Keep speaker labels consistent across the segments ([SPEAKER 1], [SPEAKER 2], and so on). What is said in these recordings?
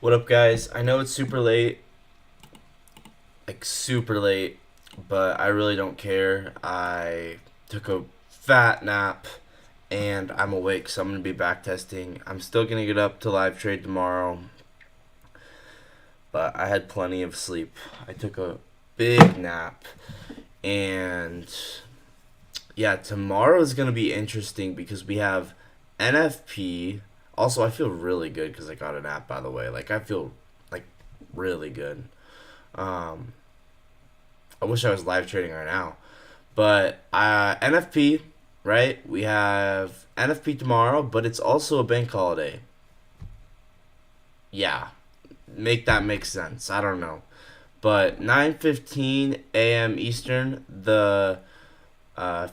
[SPEAKER 1] What up, guys? I know it's super late, like super late, but I really don't care. I took a fat nap and I'm awake, so I'm gonna be back testing. I'm still gonna get up to live trade tomorrow, but I had plenty of sleep. I took a big nap, and yeah, tomorrow is gonna be interesting because we have NFP. Also, I feel really good because I got a nap, by the way. Like, I feel like really good. Um, I wish I was live trading right now. But NFP, right? We have NFP tomorrow, but it's also a bank holiday. Yeah, make that make sense. I don't know. But 9:15 a.m. Eastern, the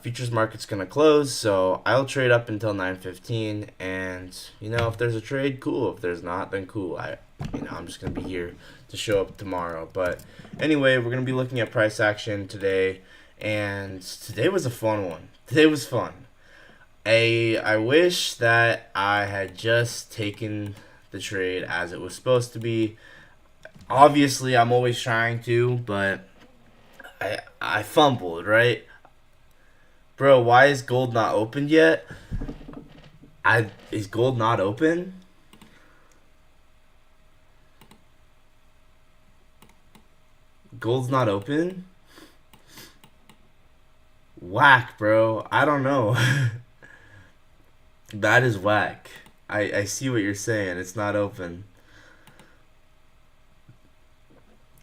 [SPEAKER 1] futures market's gonna close, so I'll trade up until 9:15, and if there's a trade, cool. If there's not, then cool. I'm just gonna be here to show up tomorrow. But anyway, we're gonna be looking at price action today, and today was a fun one. Today was fun. I wish that I had just taken the trade as it was supposed to be. Obviously, I'm always trying to, but I fumbled, right? Bro, why is gold not opened yet? Is gold not open? Gold's not open? Whack, bro. I don't know. That is whack. I see what you're saying. It's not open.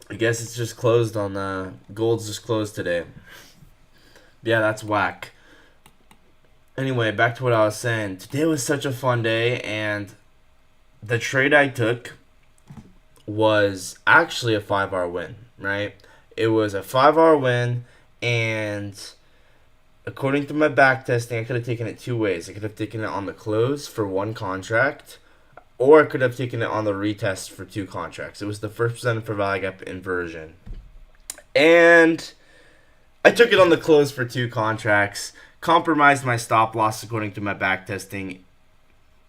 [SPEAKER 1] I guess it's just closed on the gold's just closed today. Yeah, that's whack. Anyway, back to what I was saying. Today was such a fun day, and the trade I took was actually a 5-hour win, right? It was a 5-hour win, and according to my back testing, I could have taken it two ways. I could have taken it on the close for one contract, or I could have taken it on the retest for two contracts. It was the first percent for value gap inversion. And I took it on the close for two contracts, compromised my stop loss according to my back testing.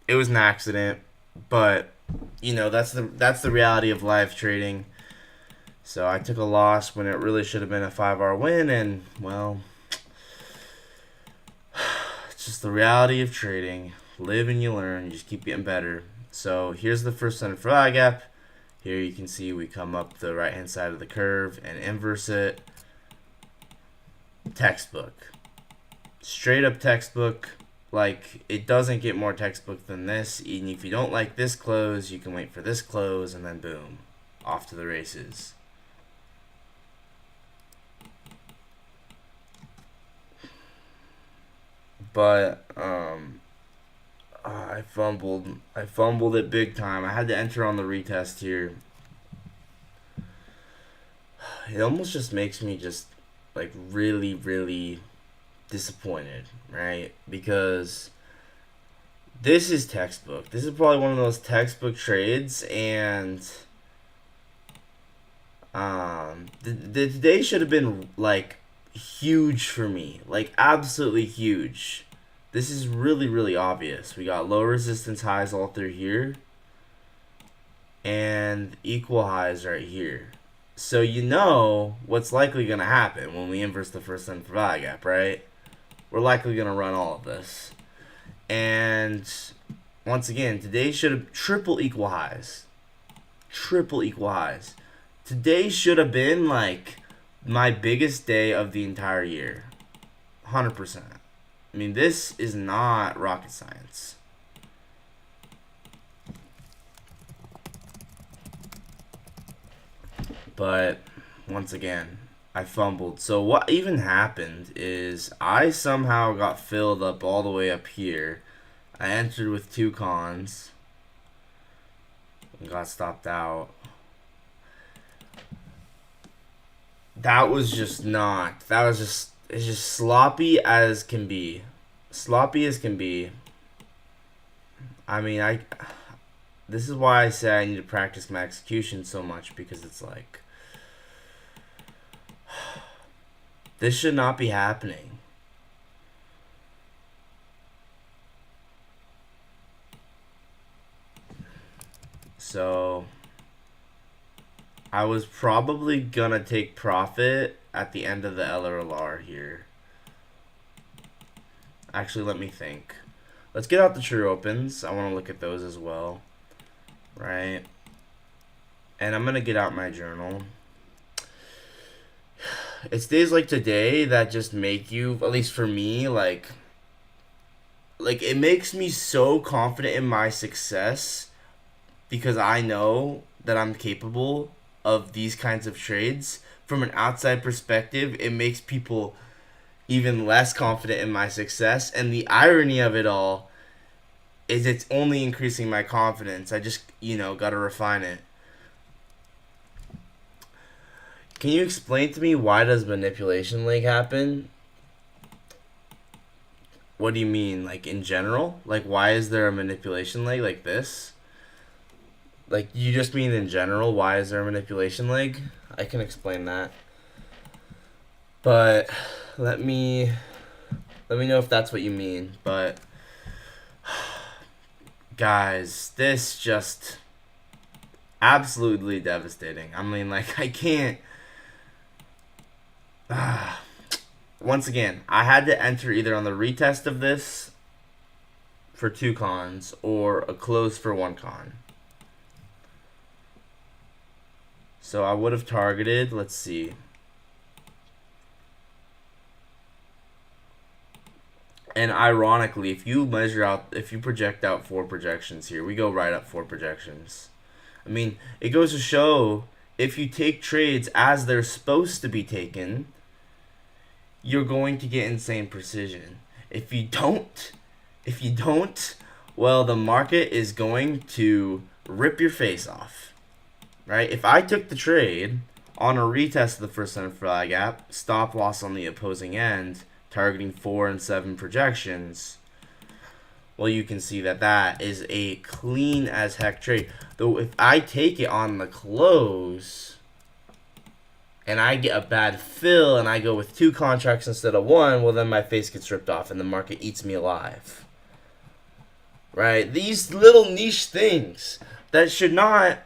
[SPEAKER 1] It was an accident, but that's the reality of live trading. So I took a loss when it really should have been a 5-hour win, and well, it's just the reality of trading. Live and you learn. You just keep getting better. So here's the first center for value gap. Here you can see we come up the right hand side of the curve and inverse it. Textbook. Straight up textbook. Like, it doesn't get more textbook than this. Even if you don't like this close, you can wait for this close, and then boom, off to the races. But I fumbled it big time. I had to enter on the retest here. It almost just makes me just like really, really disappointed, right? Because this is textbook. This is probably one of those textbook trades, and the today should have been like huge for me, like absolutely huge. This is really, really obvious. We got low resistance highs all through here, and equal highs right here. So what's likely going to happen when we inverse the first center for value gap, right? We're likely going to run all of this. And once again, today should have triple equal highs. Triple equal highs. Today should have been like my biggest day of the entire year. 100%. I mean, this is not rocket science. But once again, I fumbled. So what even happened is I somehow got filled up all the way up here. I entered with two cons and got stopped out. That was just not. It's just sloppy as can be. Sloppy as can be. I mean, this is why I say I need to practice my execution so much, because it's like, this should not be happening. So I was probably gonna take profit at the end of the LRLR here. Actually, let me think. Let's get out the true opens. I want to look at those as well. Right? And I'm gonna get out my journal. It's days like today that just make you, at least for me, like it makes me so confident in my success because I know that I'm capable of these kinds of trades. From an outside perspective, it makes people even less confident in my success. And the irony of it all is it's only increasing my confidence. I just, got to refine it. Can you explain to me why does manipulation leg happen? What do you mean? Like in general? Like why is there a manipulation leg like this? Like you just mean in general, why is there a manipulation leg? I can explain that. But let me know if that's what you mean. But guys, this just absolutely devastating. I mean, like I can't once again, I had to enter either on the retest of this for 2 cons or a close for 1 con. So I would have targeted, let's see. And ironically, if you project out 4 projections here, we go right up 4 projections. I mean, it goes to show if you take trades as they're supposed to be taken, you're going to get insane precision. If you don't, well, the market is going to rip your face off, right? If I took the trade on a retest of the first center flag gap, stop loss on the opposing end, targeting 4 and 7 projections, well, you can see that that is a clean as heck trade. Though if I take it on the close and I get a bad fill and I go with 2 contracts instead of 1, well, then my face gets ripped off and the market eats me alive. Right? These little niche things that should not...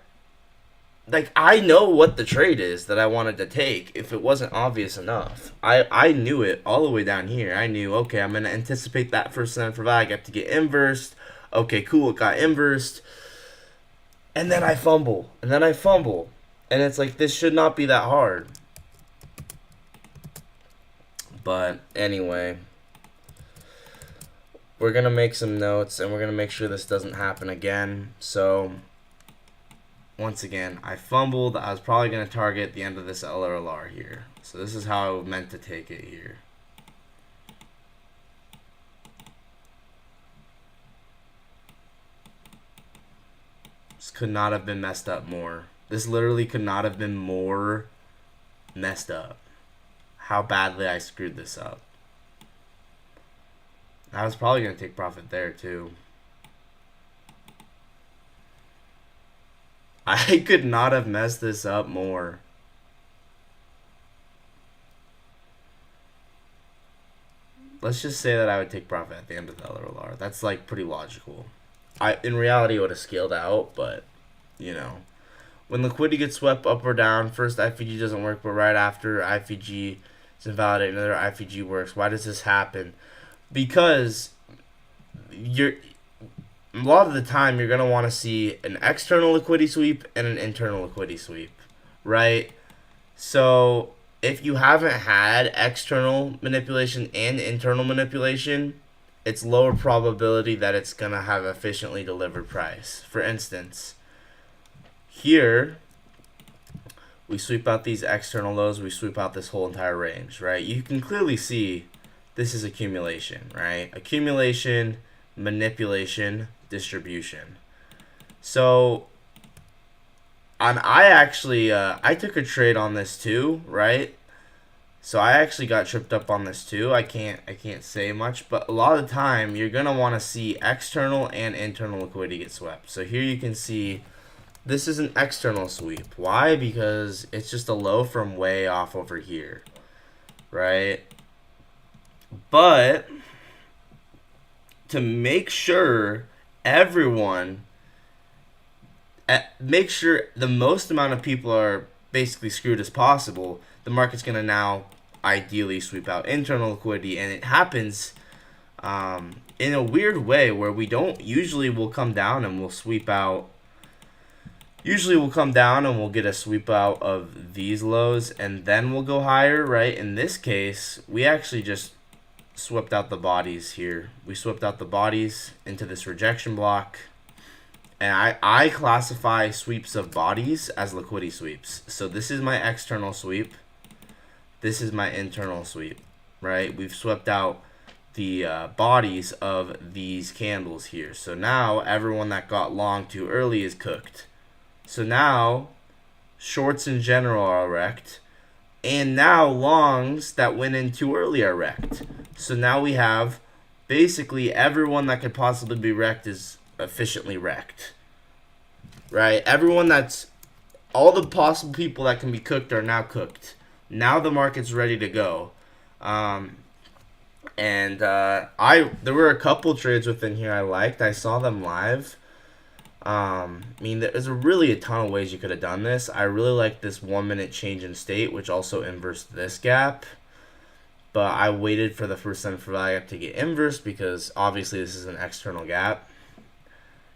[SPEAKER 1] Like, I know what the trade is that I wanted to take if it wasn't obvious enough. I knew it all the way down here. I knew, okay, I'm going to anticipate that first center for value gap to get inversed. Okay, cool, it got inversed. And then I fumble. And it's like, this should not be that hard. But anyway, we're going to make some notes and we're going to make sure this doesn't happen again. So, once again, I fumbled. I was probably going to target the end of this LRLR here. So this is how I meant to take it here. This could not have been messed up more. This literally could not have been more messed up. How badly I screwed this up. I was probably going to take profit there too. I could not have messed this up more. Let's just say that I would take profit at the end of the LRLR. That's like pretty logical. In reality, it would have scaled out, but when liquidity gets swept up or down, first IFG doesn't work, but right after IFG is invalidated, another IFG works. Why does this happen? Because a lot of the time you're going to want to see an external liquidity sweep and an internal liquidity sweep, right? So if you haven't had external manipulation and internal manipulation, it's lower probability that it's going to have efficiently delivered price. For instance, here we sweep out these external lows, we sweep out this whole entire range, right? You can clearly see this is accumulation, right? Accumulation, manipulation, distribution. So I took a trade on this too, right? So I actually got tripped up on this too. I can't say much, but a lot of the time you're gonna want to see external and internal liquidity get swept. So here you can see this is an external sweep. Why? Because it's just a low from way off over here, right? But to make sure the most amount of people are basically screwed as possible, the market's going to now ideally sweep out internal liquidity, and it happens in a weird way where we don't usually will come down and we'll sweep out. Usually we'll come down and we'll get a sweep out of these lows and then we'll go higher, right? In this case, we actually just swept out the bodies here. We swept out the bodies into this rejection block. And I classify sweeps of bodies as liquidity sweeps. So this is my external sweep. This is my internal sweep, right? We've swept out the bodies of these candles here. So now everyone that got long too early is cooked. So now shorts in general are wrecked. And now longs that went in too early are wrecked. So now we have basically everyone that could possibly be wrecked is efficiently wrecked, right? Everyone that's, all the possible people that can be cooked are now cooked. Now the market's ready to go. There were a couple trades within here I liked. I saw them live. I mean, there's really a ton of ways you could have done this. I really like this 1 minute change in state, which also inversed this gap. But I waited for the first center for value gap to get inversed because obviously this is an external gap.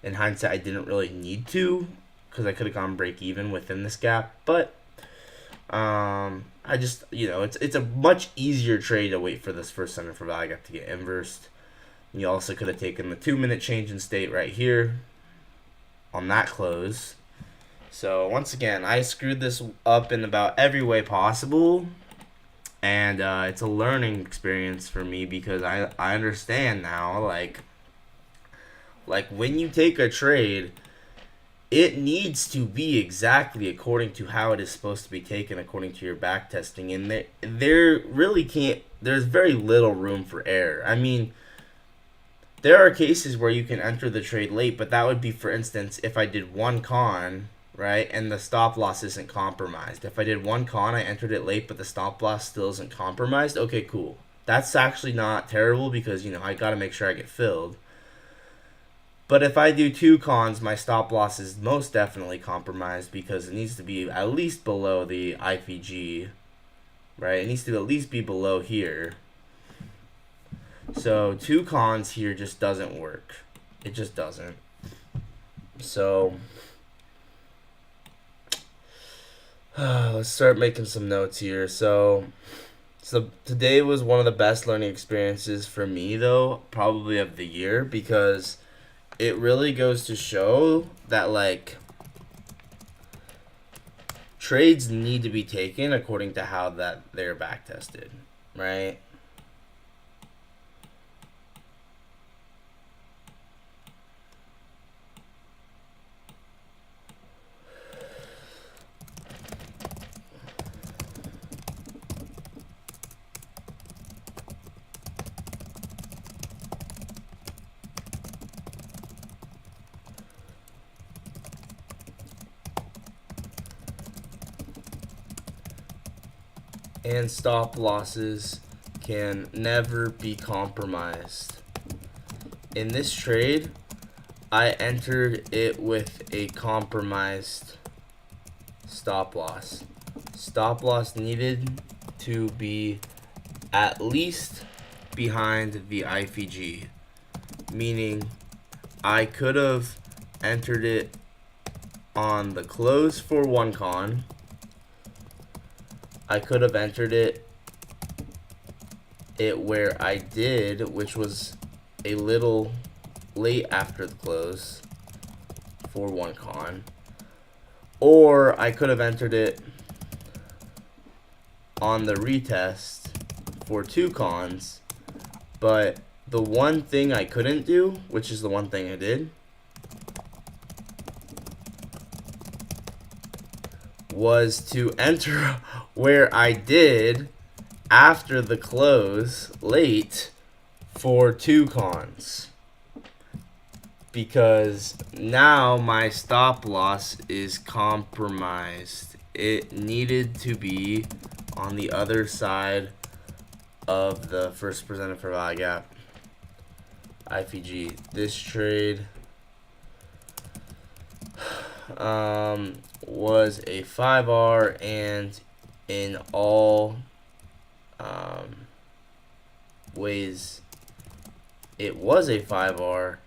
[SPEAKER 1] In hindsight, I didn't really need to because I could have gone break even within this gap. But I just, it's a much easier trade to wait for this first center for value gap to get inversed. You also could have taken the 2 minute change in state right here on that close. So once again, I screwed this up in about every way possible. And it's a learning experience for me because I understand now, like when you take a trade, it needs to be exactly according to how it is supposed to be taken according to your back testing. And there really can't, there's very little room for error. I mean, there are cases where you can enter the trade late, but that would be, for instance, if I did one con, right, and the stop loss isn't compromised. If I did one con, I entered it late, but the stop loss still isn't compromised, okay, cool. That's actually not terrible because, I got to make sure I get filled. But if I do two cons, my stop loss is most definitely compromised because it needs to be at least below the IPG, right? It needs to at least be below here. So two cons here just doesn't work. It just doesn't. So let's start making some notes here. So today was one of the best learning experiences for me, though, probably of the year, because it really goes to show that, like, trades need to be taken according to how that they're back tested, right? And stop losses can never be compromised. In this trade, I entered it with a compromised stop loss. Stop loss needed to be at least behind the IPG, meaning I could have entered it on the close for one con. I could have entered it where I did, which was a little late after the close for one con. Or I could have entered it on the retest for two cons. But the one thing I couldn't do, which is the one thing I did, was to enter where I did after the close late for two cons, because now my stop loss is compromised. It needed to be on the other side of the first presented for value gap IPG. This trade, was a 5R, and in all ways it was a 5R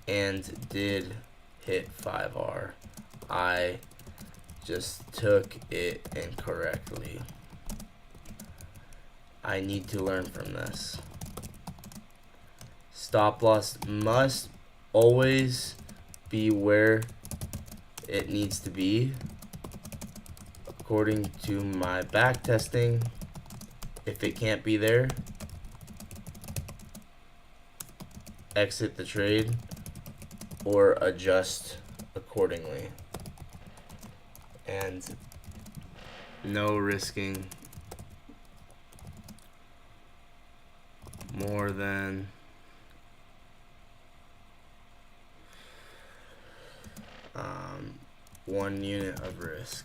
[SPEAKER 1] and did hit 5R. I just took it incorrectly. I need to learn from this. Stop loss must always be where it needs to be according to my back testing. If it can't be there, exit the trade or adjust accordingly. And no risking more than one unit of risk.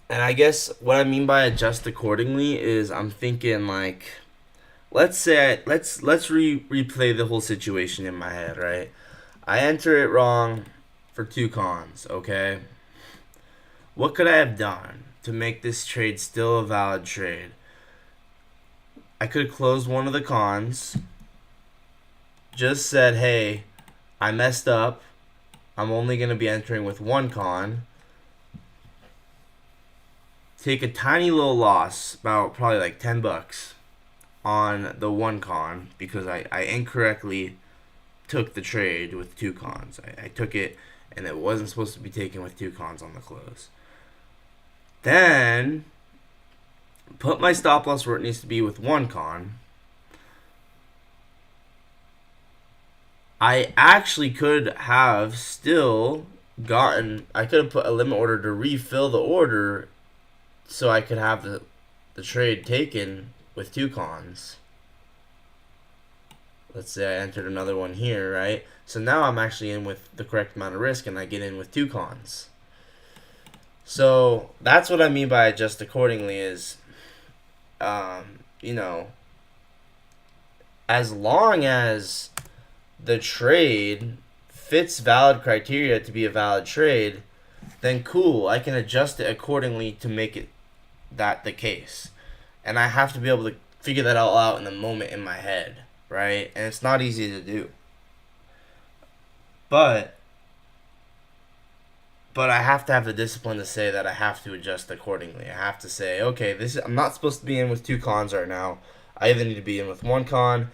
[SPEAKER 1] And I guess what I mean by adjust accordingly is I'm thinking like, let's replay the whole situation in my head, right? I enter it wrong for 2 cons, okay? What could I have done to make this trade still a valid trade? I could have closed one of the cons, just said, hey, I messed up. I'm only going to be entering with 1 con. Take a tiny little loss, about probably like $10 on the 1 con because I incorrectly took the trade with 2 cons. I took it and it wasn't supposed to be taken with 2 cons on the close. Then put my stop loss where it needs to be with 1 con. I actually could have still I could have put a limit order to refill the order so I could have the trade taken with 2 cons. Let's say I entered another one here, right? So now I'm actually in with the correct amount of risk and I get in with 2 cons. So that's what I mean by adjust accordingly is, you know, as long as the trade fits valid criteria to be a valid trade, then cool, I can adjust it accordingly to make it that the case. And I have to be able to figure that all out in the moment in my head, right? And it's not easy to do. But I have to have the discipline to say that I have to adjust accordingly. I have to say, okay, I'm not supposed to be in with 2 cons right now. I either need to be in with 1 con.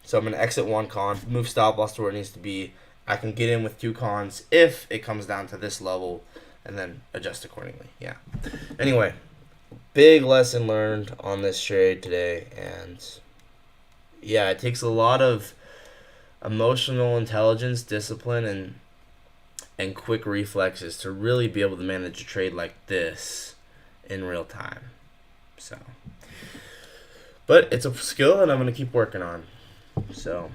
[SPEAKER 1] So I'm going to exit 1 con, move stop loss to where it needs to be. I can get in with 2 cons if it comes down to this level and then adjust accordingly. Yeah. Anyway, big lesson learned on this trade today. And yeah, it takes a lot of emotional intelligence, discipline, and quick reflexes to really be able to manage a trade like this in real time. So, but it's a skill that I'm going to keep working on. So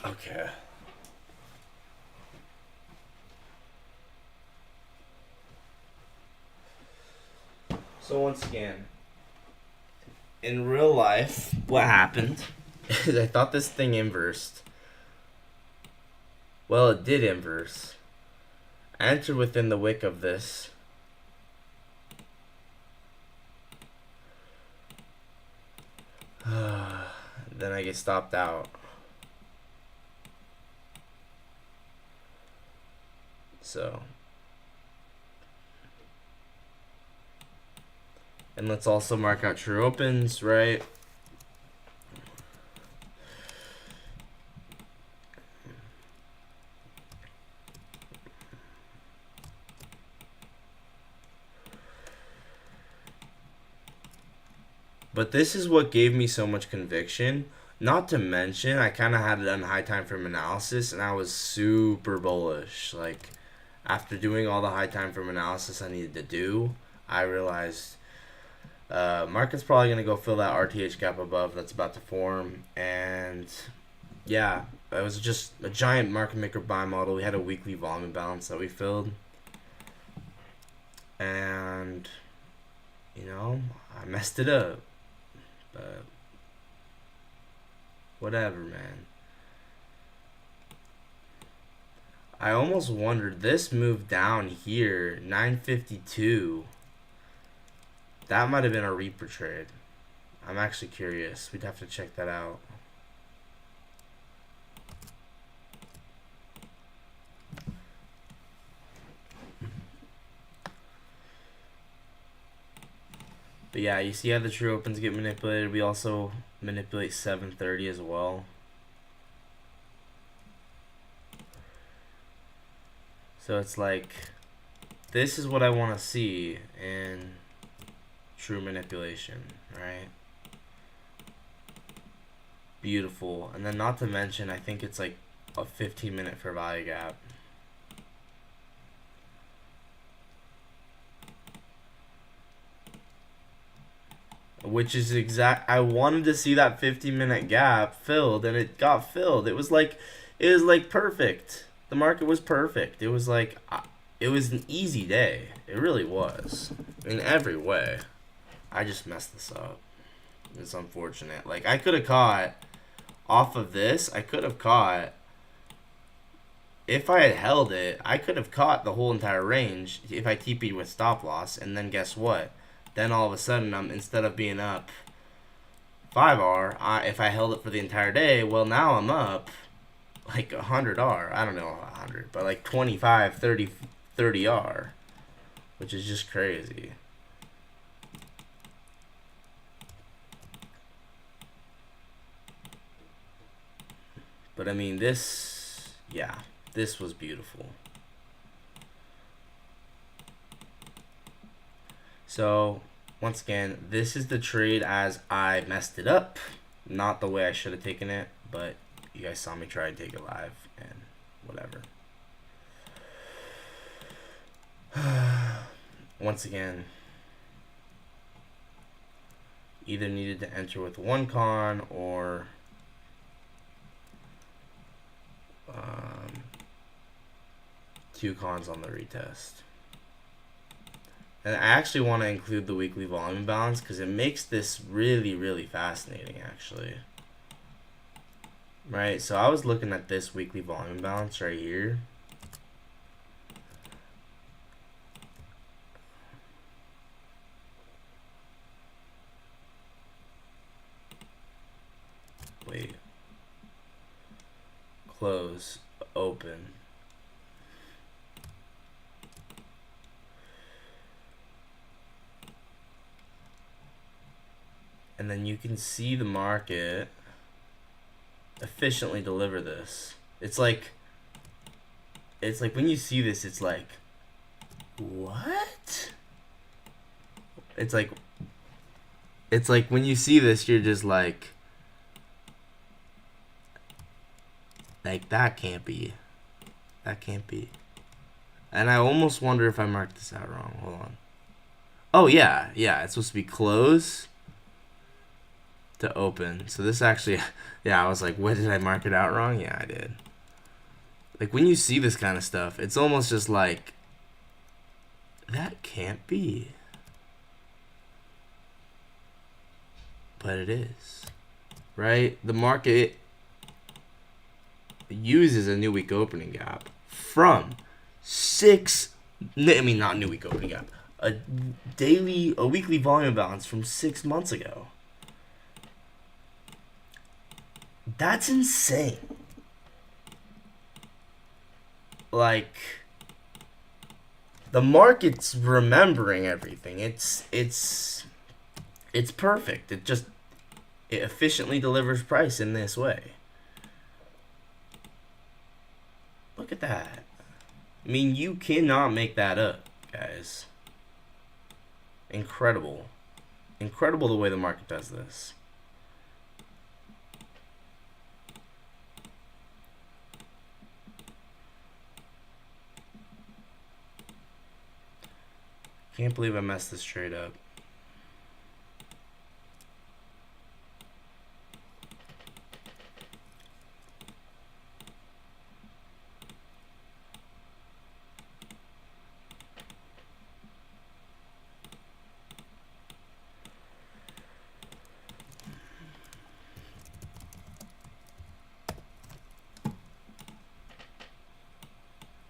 [SPEAKER 1] okay. So once again, in real life, what happened is I thought this thing inversed. Well, it did inverse. I entered within the wick of this. Then I get stopped out. So. And let's also mark out true opens, right? But this is what gave me so much conviction. Not to mention, I kind of had it on high time frame analysis, and I was super bullish. Like, after doing all the high time frame analysis I needed to do, I realized market's probably going to go fill that RTH gap above that's about to form. And yeah, it was just a giant market maker buy model. We had a weekly volume balance that we filled. And, you know, I messed it up. But whatever, man. I almost wondered, this move down here, 952. That might have been a Reaper trade. I'm actually curious. We'd have to check that out. But yeah, you see how the true opens get manipulated. We also manipulate 730 as well. So it's like, this is what I want to see in true manipulation, right? Beautiful. And then not to mention, I think it's like a 15-minute fair value gap. Which is I wanted to see that 15-minute gap filled, and it got filled. It was like perfect. The market was perfect. It was like, it was an easy day. It really was, in every way. I just messed this up. It's unfortunate. Like, I could have caught off of this. I could have caught, if I had held it, I could have caught the whole entire range if I TP'd with stop loss. And then guess what? Then all of a sudden, instead of being up 5R, if I held it for the entire day, well, now I'm up like 100R. I don't know 100, but like 25, 30, 30R, which is just crazy. But I mean, this, yeah, this was beautiful. So, once again, this is the trade as I messed it up. Not the way I should have taken it, but you guys saw me try to take it live, and whatever. Once again, either needed to enter with one con or two cons on the retest. And I actually want to include the weekly volume balance because it makes this really, really fascinating, actually. Right, so I was looking at this weekly volume balance right here. Wait. Close, open. And then you can see the market efficiently deliver this. It's like when you see this, it's like, what? It's like when you see this, you're just like that can't be. That can't be. And I almost wonder if I marked this out wrong. Hold on. Oh yeah, it's supposed to be close to open. So this actually, yeah, I was like, what, did I mark it out wrong? Yeah, I did. Like, when you see this kind of stuff, it's almost just like, that can't be. but it is, right? The market uses a new week opening gap from not new week opening gap, a weekly volume balance from 6 months ago. That's insane. Like, the market's remembering everything. It's perfect. It efficiently delivers price in this way. Look at that. I mean, you cannot make that up, guys. Incredible. Incredible the way the market does this. Can't believe I messed this trade up.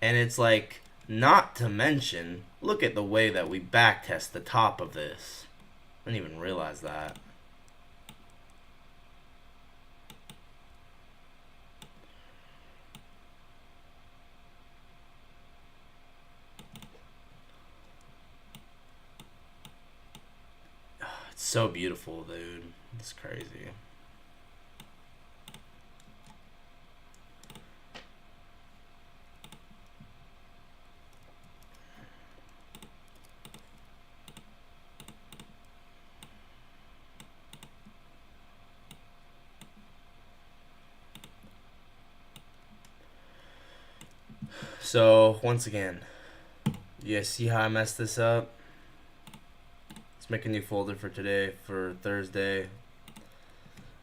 [SPEAKER 1] And it's like, not to mention, look at the way that we backtest the top of this. I didn't even realize that. It's so beautiful, dude. It's crazy. So, once again, you guys see how I messed this up? Let's make a new folder for today, for Thursday.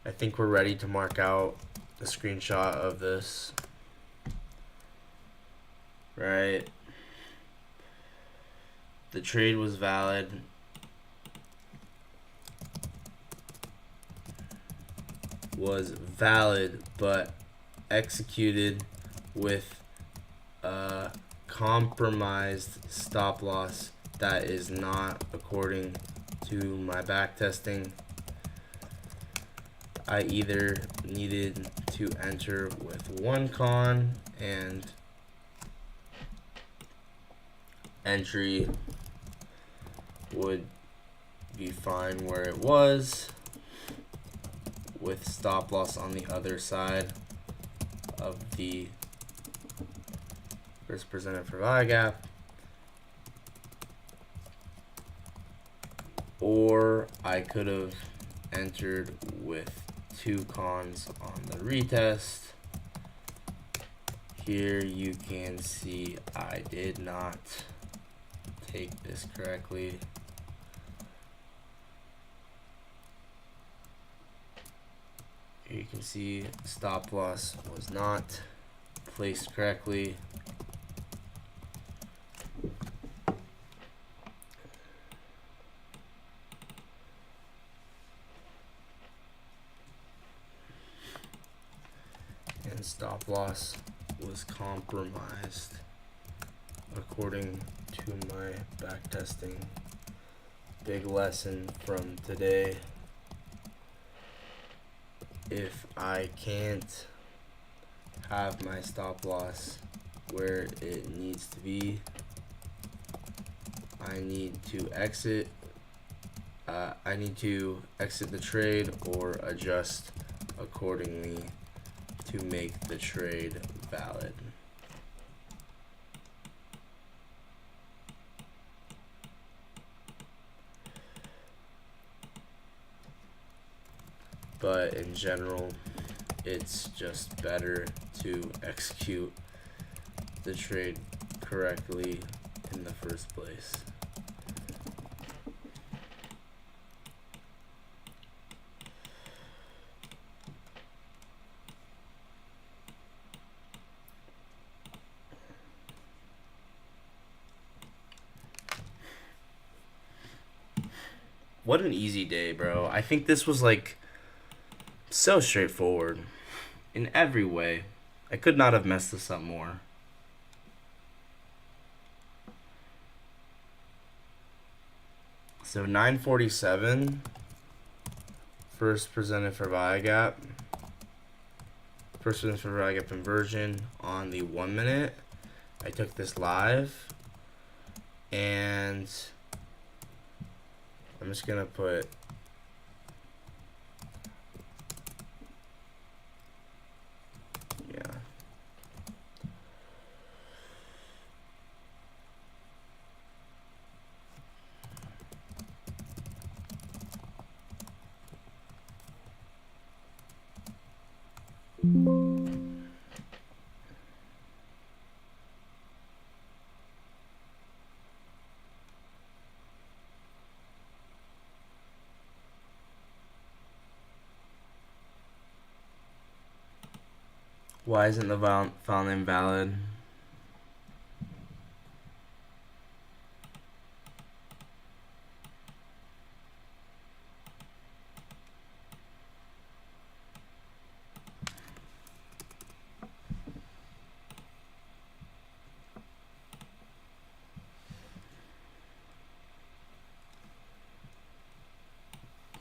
[SPEAKER 1] I think we're ready to mark out a screenshot of this. Right? The trade was valid. But executed with a compromised stop loss that is not according to my back testing. I either needed to enter with one con and entry would be fine where it was, with stop loss on the other side of the first presented for value gap, or I could have entered with two cons on the retest. Here you can see I did not take this correctly. Here you can see stop loss was not placed correctly. And stop loss was compromised according to my backtesting. Big lesson from today. If I can't have my stop loss where it needs to be, I need to exit. I need to exit the trade or adjust accordingly to make the trade valid. But in general, it's just better to execute the trade correctly in the first place. What an easy day, bro. I think this was like so straightforward in every way. I could not have messed this up more. So 947, first presented for value gap. First presented for value gap inversion on the 1 minute. I took this live, and I'm just gonna put why isn't the file name valid?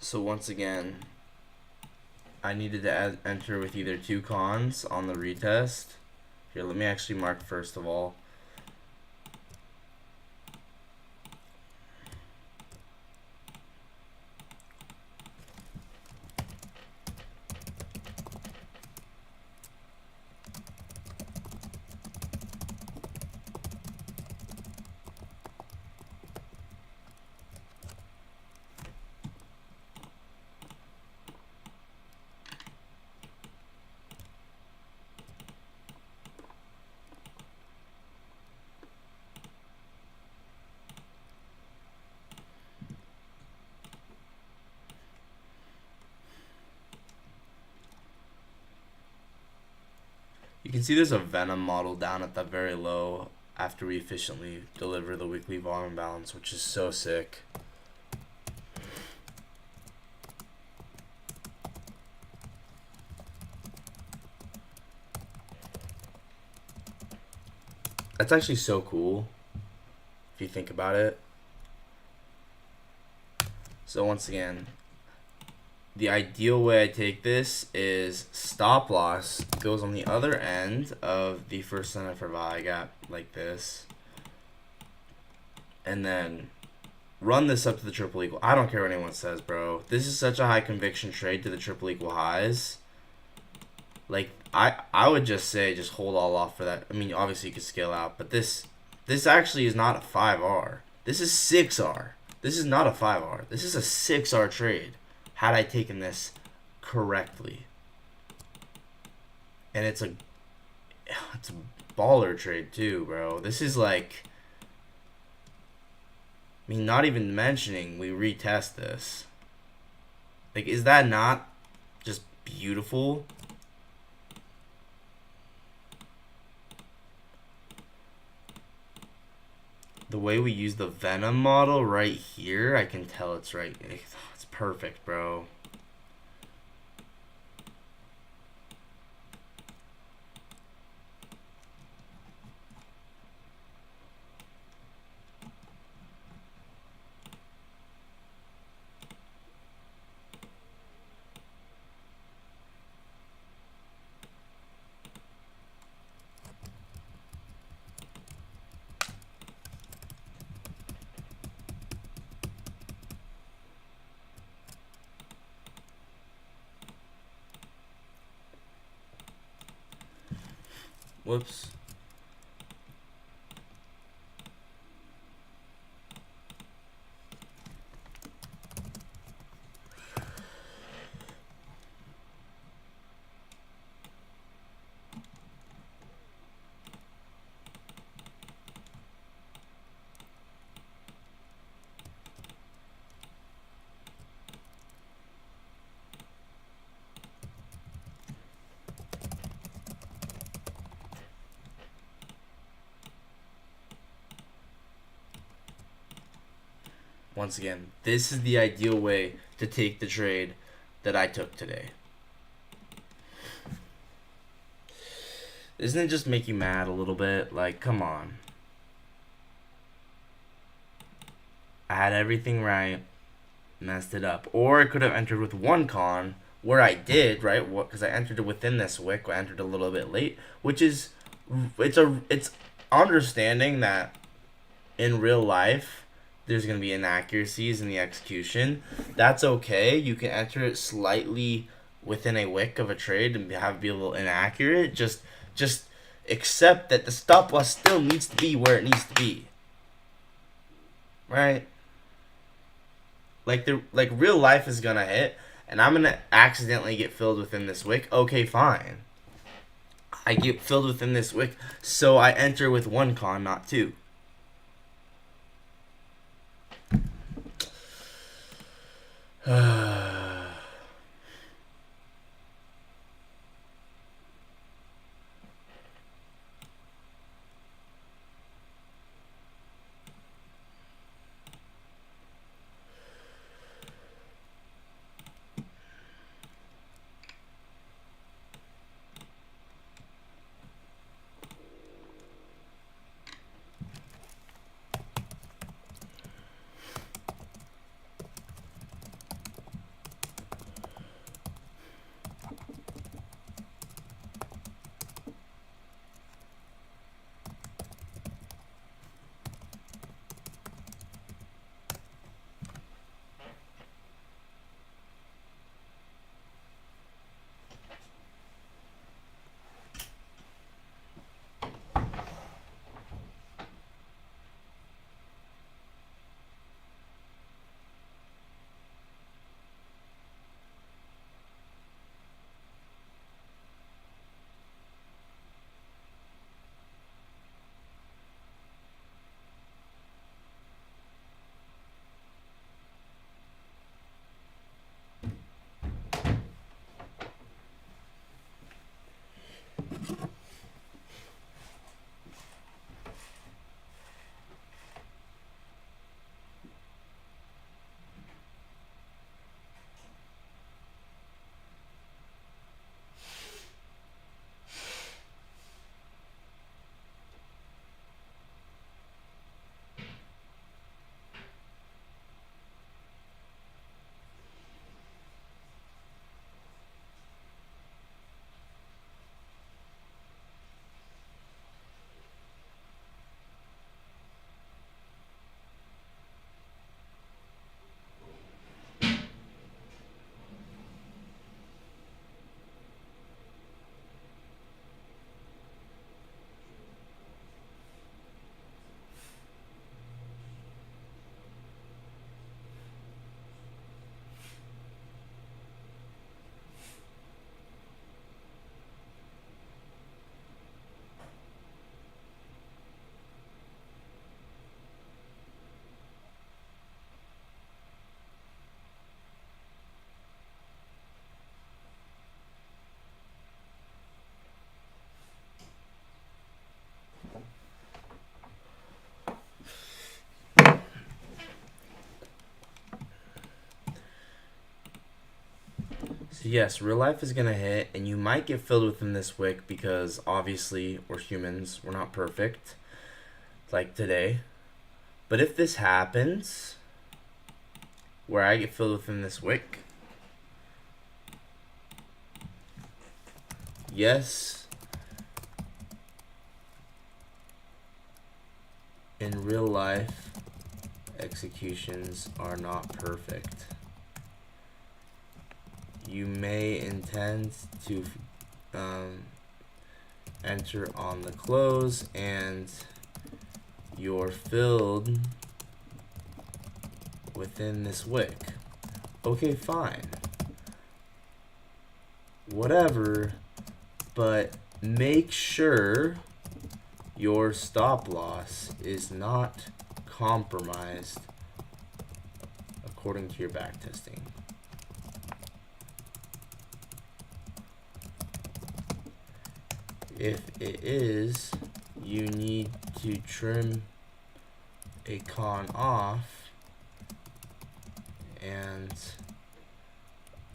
[SPEAKER 1] So once again, I needed to enter with either 2 cons on the retest. Here, let me actually mark first of all. You can see there's a Venom model down at the very low after we efficiently deliver the weekly volume balance, which is so sick. That's actually so cool if you think about it. So once again, the ideal way I take this is stop loss goes on the other end of the first center for value gap like this, and then run this up to the triple equal. I don't care what anyone says, bro. This is such a high conviction trade to the triple equal highs. Like I would just say just hold all off for that. I mean, obviously you could scale out, but this actually is not a 5R. This is 6R. This is not a 5R. This is a 6R trade. Had I taken this correctly. And it's a baller trade too, bro. This is like, I mean, not even mentioning we retest this. Like, is that not just beautiful? The way we use the Venom model right here, I can tell it's right. It's perfect, bro. Whoops. once again, this is the ideal way to take the trade that I took today. Doesn't it just make you mad a little bit? Like, come on. I had everything right, messed it up. Or I could have entered with one con, where I did, right? Because I entered it within this wick. I entered a little bit late, which is, it's understanding that in real life, there's going to be inaccuracies in the execution. That's okay. You can enter it slightly within a wick of a trade and have it be a little inaccurate. Just accept that the stop loss still needs to be where it needs to be. Right? Like real life is gonna hit, and I'm gonna accidentally get filled within this wick. Okay, fine. I get filled within this wick, so I enter with one con, not two. So yes, real life is gonna hit, and you might get filled within this wick because obviously we're humans, we're not perfect, like today. But if this happens, where I get filled within this wick, yes, in real life, executions are not perfect. You may intend to enter on the close and you're filled within this wick. Okay, fine. Whatever, but make sure your stop loss is not compromised according to your backtesting. If it is, you need to trim a con off and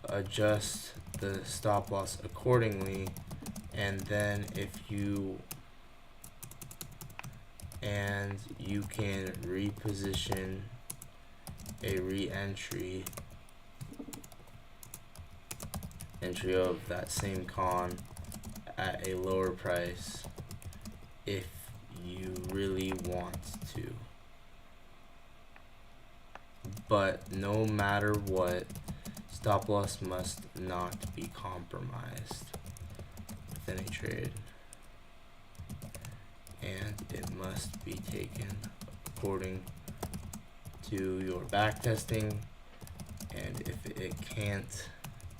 [SPEAKER 1] adjust the stop loss accordingly. And then you can reposition a re-entry of that same con at a lower price if you really want to. But no matter what, stop loss must not be compromised within a trade, and it must be taken according to your back testing, and if it can't,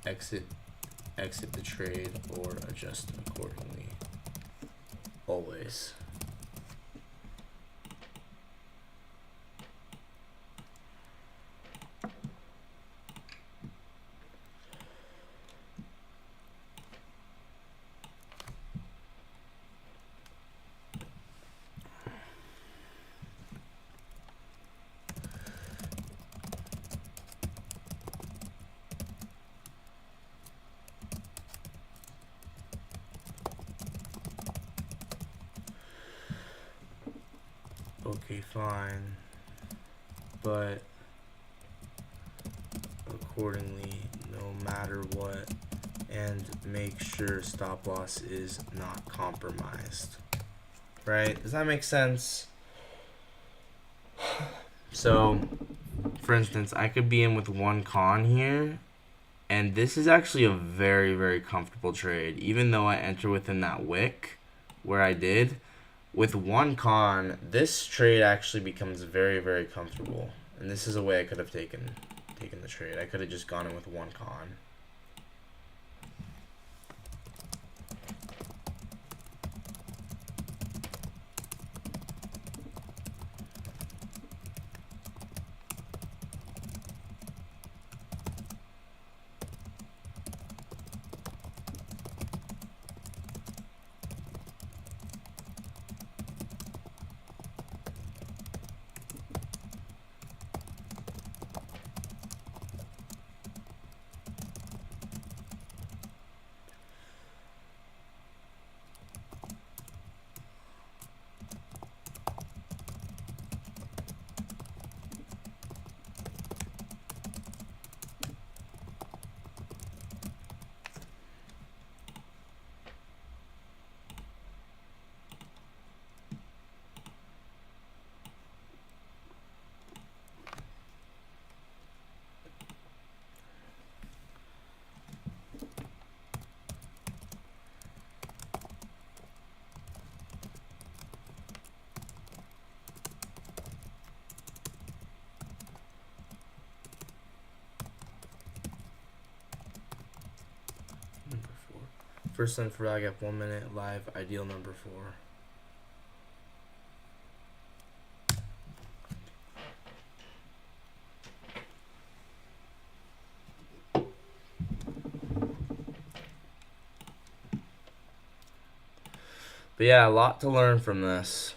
[SPEAKER 1] exit the trade or adjust accordingly. Always. Okay, fine, but accordingly, no matter what, and make sure stop loss is not compromised. Right? Does that make sense? So, for instance, I could be in with one con here, and this is actually a very, very comfortable trade, even though I enter within that wick where I did. With one con, this trade actually becomes very, very comfortable. And this is a way I could have taken the trade. I could have just gone in with one con. First and for I got 1 minute live, ideal number 4. But yeah, a lot to learn from this.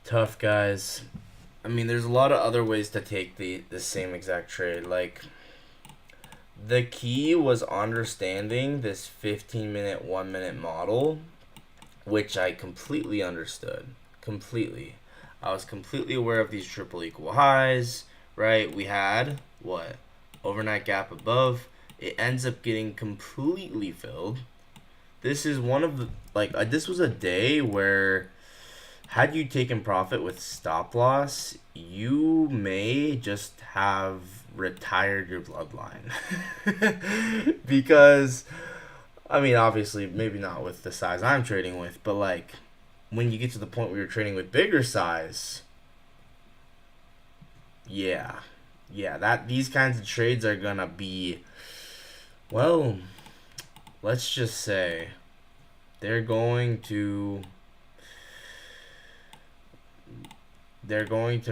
[SPEAKER 1] Tough, guys. I mean, there's a lot of other ways to take the same exact trade. Like, the key was understanding this 15-minute, 1-minute model, which I completely understood. Completely. I was completely aware of these triple equal highs, right? We had what? Overnight gap above. It ends up getting completely filled. This is one of the this was a day where had you taken profit with stop loss, you may just have retired your bloodline. Because I mean, obviously, maybe not with the size I'm trading with, but like when you get to the point where you're trading with bigger size, yeah, that these kinds of trades are gonna be, well, let's just say they're going to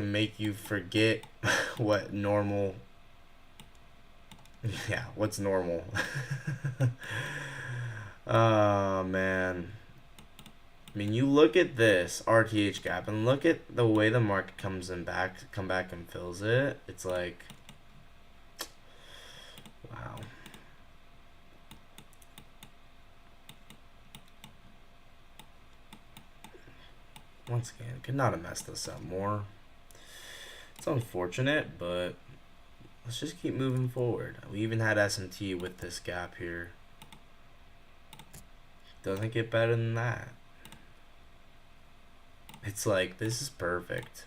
[SPEAKER 1] make you forget what normal, yeah, what's normal. Oh man. I mean, you look at this RTH gap and look at the way the market come back and fills it. It's like, wow. Once again, could not have messed this up more. It's unfortunate, but let's just keep moving forward. We even had SMT with this gap here. Doesn't get better than that. It's like, this is perfect.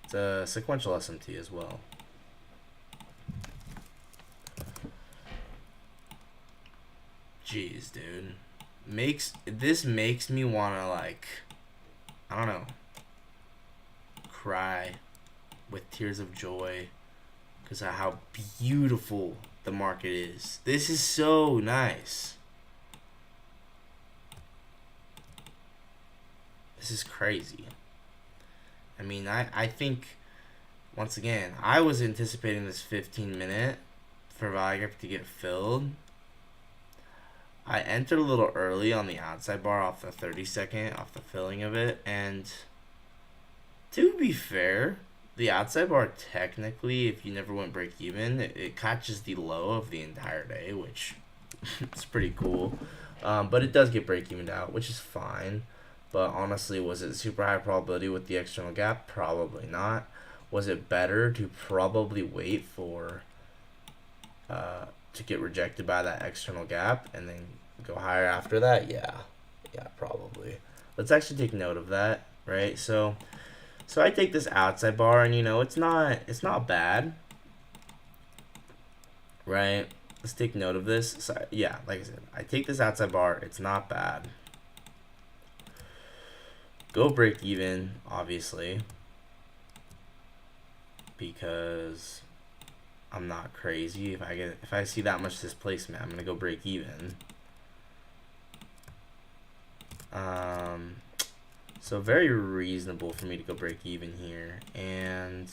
[SPEAKER 1] It's a sequential SMT as well. Jeez, dude. This makes me wanna, like, I don't know, cry with tears of joy because of how beautiful the market is. This is so nice. This is crazy. I mean, I think, once again, I was anticipating this 15-minute for value gap to get filled. I entered a little early on the outside bar off the 30-second, off the filling of it, and to be fair, the outside bar technically, if you never went break even, it catches the low of the entire day, which it's pretty cool. But it does get break evened out, which is fine. But honestly, was it super high probability with the external gap? Probably not. Was it better to probably wait for to get rejected by that external gap and then go higher after that? Yeah, probably. Let's actually take note of that, right? So I take this outside bar, and it's not bad, right? Let's take note of this. So yeah, like I said, I take this outside bar. It's not bad. Go break even, obviously, because I'm not crazy. If I see that much displacement, I'm gonna go break even. So very reasonable for me to go break even here, and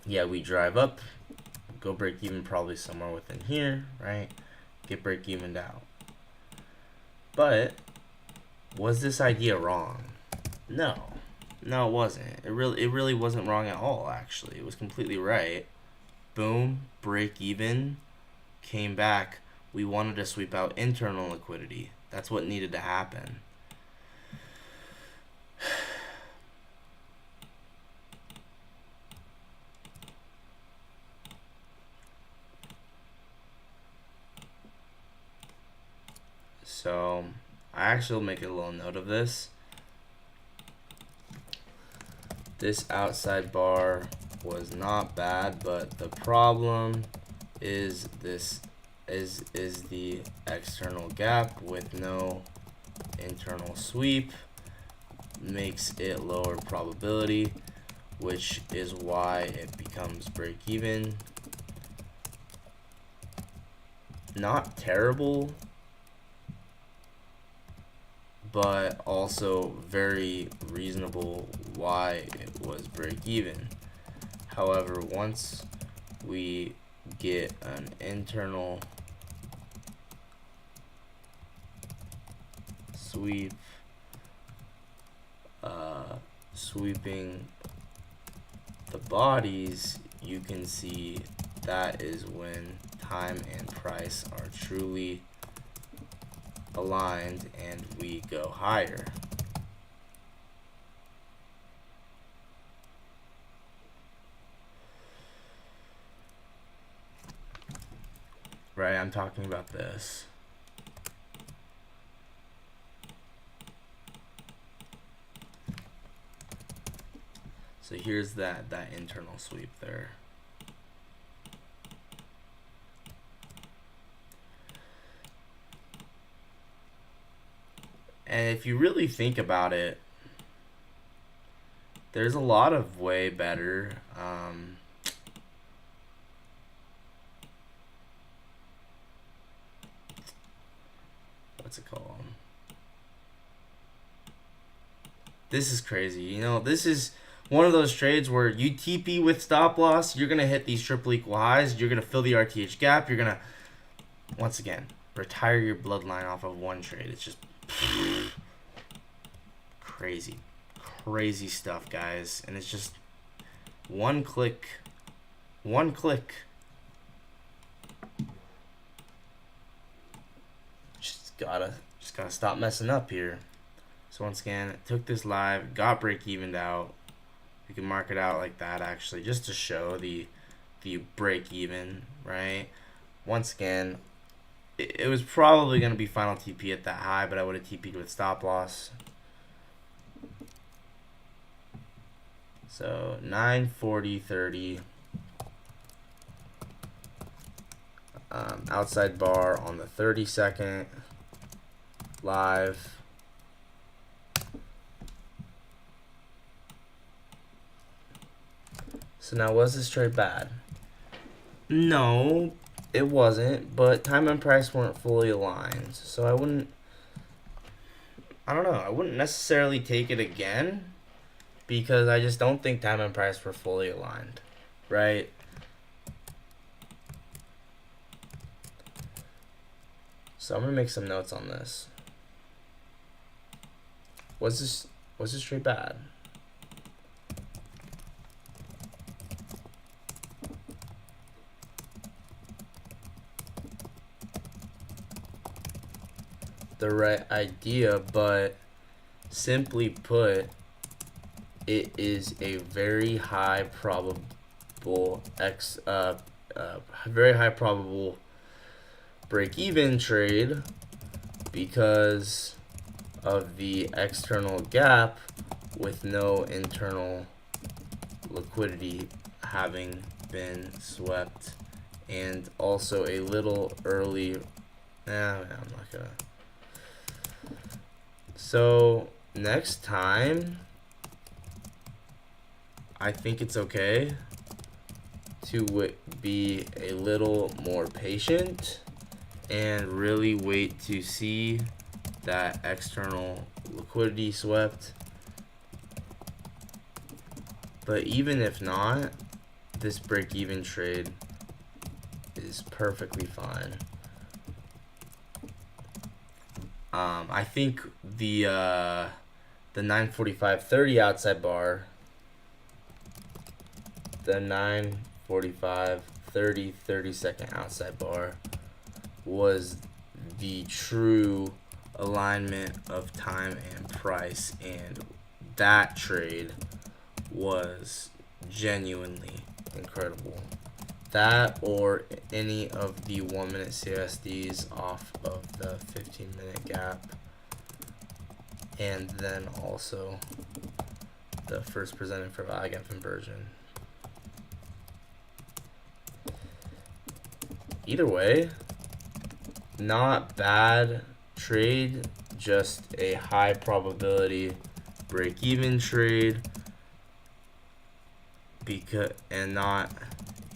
[SPEAKER 1] yeah, we drive up, go break even probably somewhere within here, right? Get break evened out. But was this idea wrong? No, it wasn't. It really wasn't wrong at all. Actually, it was completely right. Boom, break even, came back. We wanted to sweep out internal liquidity. That's what needed to happen. So I actually will make a little note of this. This outside bar was not bad, but the problem is this is the external gap with no internal sweep, makes it lower probability, which is why it becomes break even. Not terrible, but also very reasonable why it was break even. However, once we get an internal sweep, sweeping the bodies, you can see that is when time and price are truly aligned and we go higher. right? I'm talking about this. So here's that internal sweep there. And if you really think about it, there's a lot of way better what's it called? This is crazy. You know, this is one of those trades where you TP with stop loss, you're going to hit these triple equal highs, you're going to fill the RTH gap, you're going to, once again, retire your bloodline off of one trade. It's just crazy. Crazy stuff, guys. And it's just one click. One click. Just gotta stop messing up here. So once again, took this live, got break evened out. You can mark it out like that actually, just to show the break even, right? Once again, it was probably going to be final TP at that high, but I would have TP'd with stop loss. So 940.30 outside bar on the 30-second live. So now, was this trade bad? No, it wasn't, but time and price weren't fully aligned. So I wouldn't necessarily take it again, because I just don't think time and price were fully aligned, right? So I'm gonna make some notes on this. Was this trade bad? The right idea, but simply put, it is a very high probable break-even trade because of the external gap with no internal liquidity having been swept, and also a little early. I'm not gonna. So next time, I think it's okay to be a little more patient and really wait to see that external liquidity swept. But even if not, this break-even trade is perfectly fine. I think the 945.30 outside bar, the 945.30 30-second outside bar was the true alignment of time and price, and that trade was genuinely incredible. That or any of the 1 minute CSDs off of the 15-minute gap, and then also the first presented for value gap inversion. Either way, not bad trade, just a high probability break-even trade, and not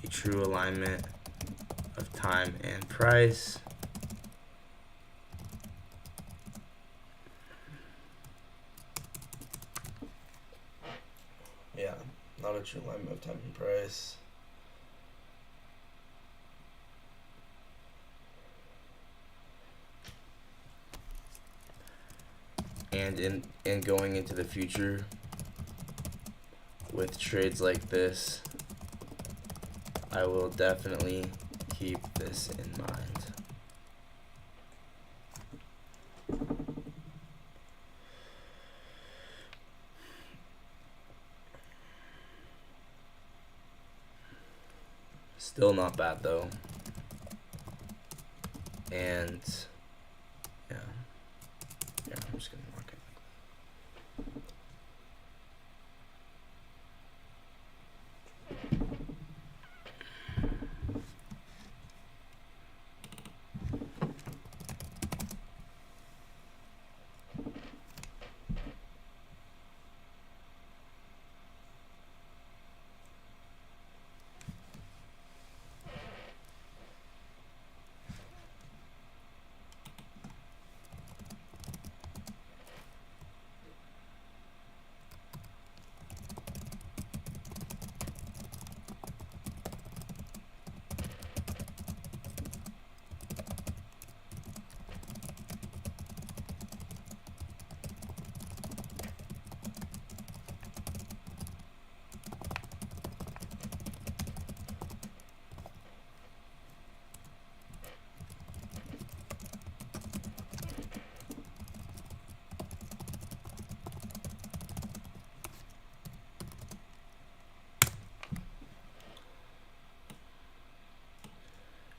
[SPEAKER 1] a true alignment of time and price. Yeah, not a true alignment of time and price. And in going into the future with trades like this, I will definitely keep this in mind. Still not bad though. And yeah, I'm just gonna mark it.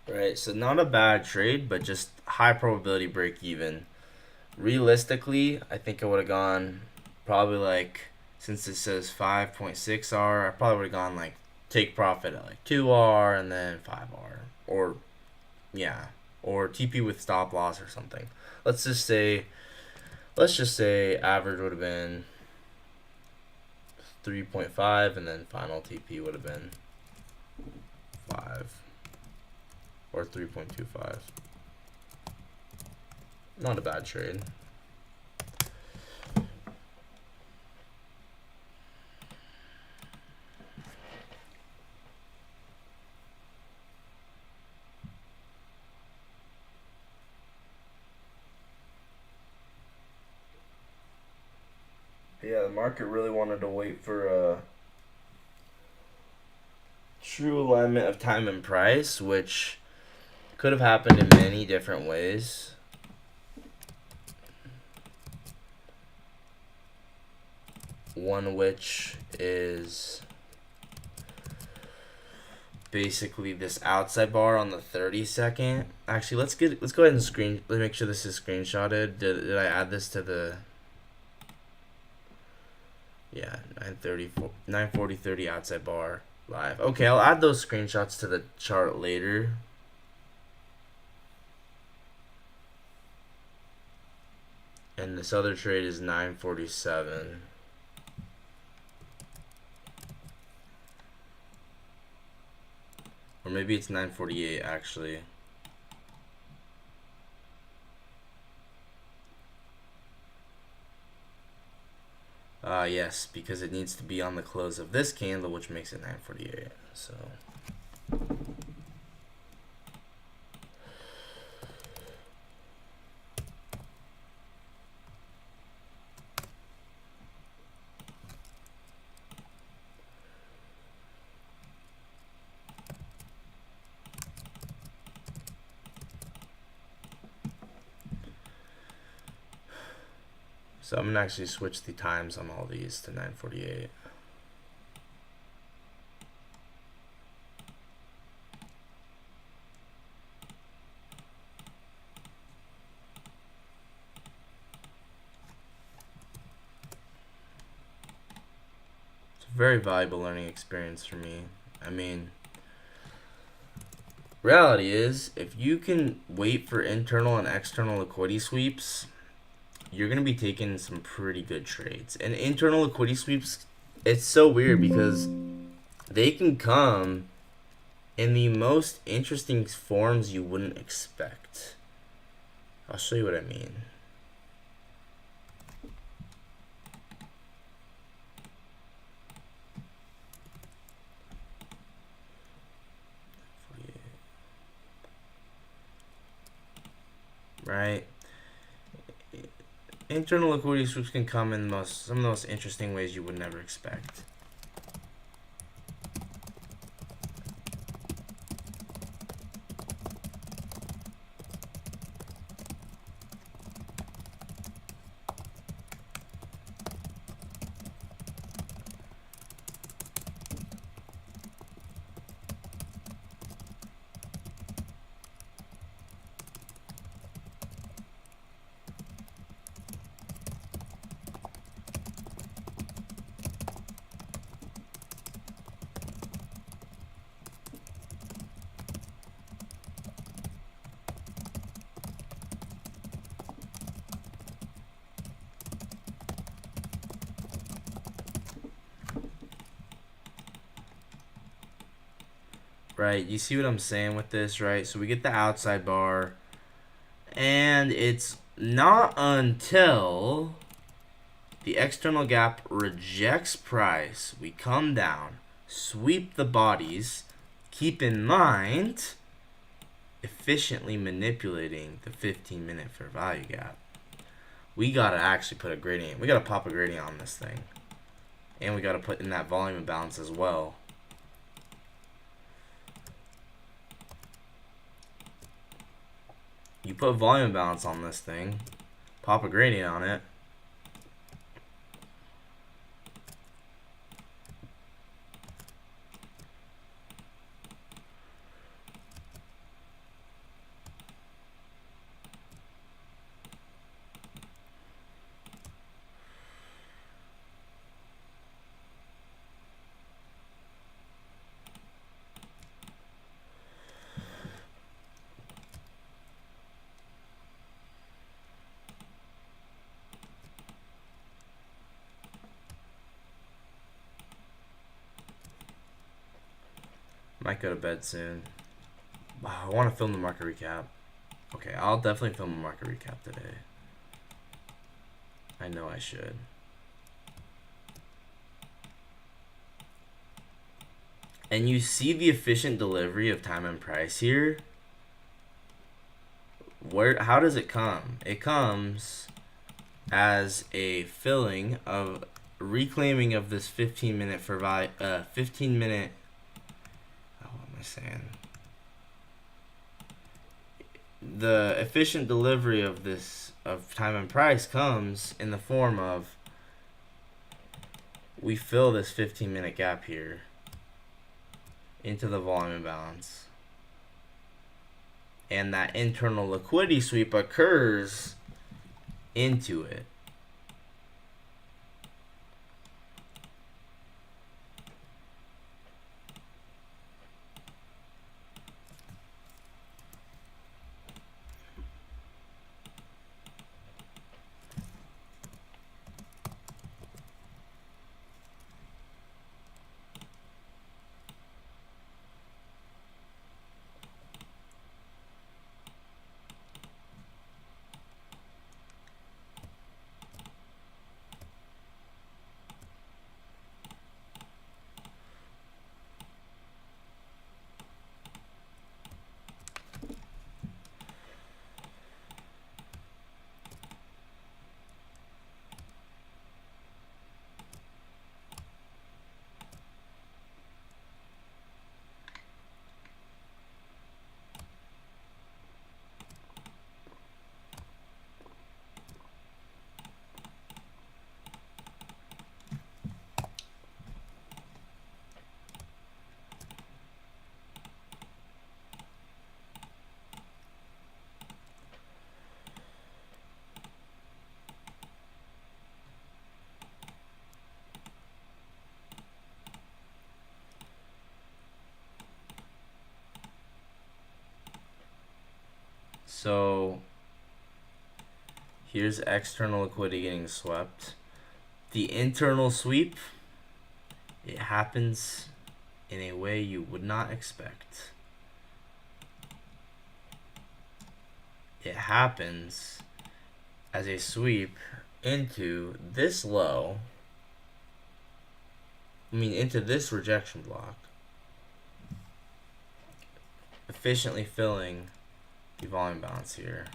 [SPEAKER 1] Right, so not a bad trade, but just high probability break even. Realistically, I think I would have gone probably like, since it says 5.6R, I probably would have gone like take profit at like 2R and then 5R. Or, yeah, or TP with stop loss or something. Let's just say average would have been 3.5 and then final TP would have been 5 or 3.25. Not a bad trade. Yeah, the market really wanted to wait for a true alignment of time and price, which could have happened in many different ways. One which is basically this outside bar on the 32nd. Actually, let's go ahead and let's make sure this is screenshotted. Did I add this to the? Yeah, 9:40 outside bar live. Okay, I'll add those screenshots to the chart later. And this other trade is 9:47. Or maybe it's 9:48 actually. Yes, because it needs to be on the close of this candle, which makes it 9:48. So I'm gonna actually switch the times on all these to 9:48. It's a very valuable learning experience for me. I mean, reality is, if you can wait for internal and external liquidity sweeps, you're going to be taking some pretty good trades. And internal liquidity sweeps, it's so weird because they can come in the most interesting forms you wouldn't expect. I'll show you what I mean. Right? Internal liquidity sweeps can come in some of the most interesting ways you would never expect. right? You see what I'm saying with this, right? So we get the outside bar, and it's not until the external gap rejects price, we come down, sweep the bodies, keep in mind efficiently manipulating the 15-minute fair value gap. We gotta actually put a gradient. We gotta pop a gradient on this thing. And we gotta put in that volume imbalance as well. You put volume imbalance on this thing, pop a gradient on it. Might go to bed soon. Wow, I want to film the market recap. Okay, I'll definitely film a market recap today. I know I should. And you see the efficient delivery of time and price here. How does it come? It comes as a filling of reclaiming of this 15-minute for 15-minute. What am I saying? The efficient delivery of this of time and price comes in the form of we fill this 15-minute gap here into the volume imbalance, and that internal liquidity sweep occurs into it. So here's external liquidity getting swept. The internal sweep, it happens in a way you would not expect. It happens as a sweep into this low, into this rejection block, efficiently filling the volume balance here.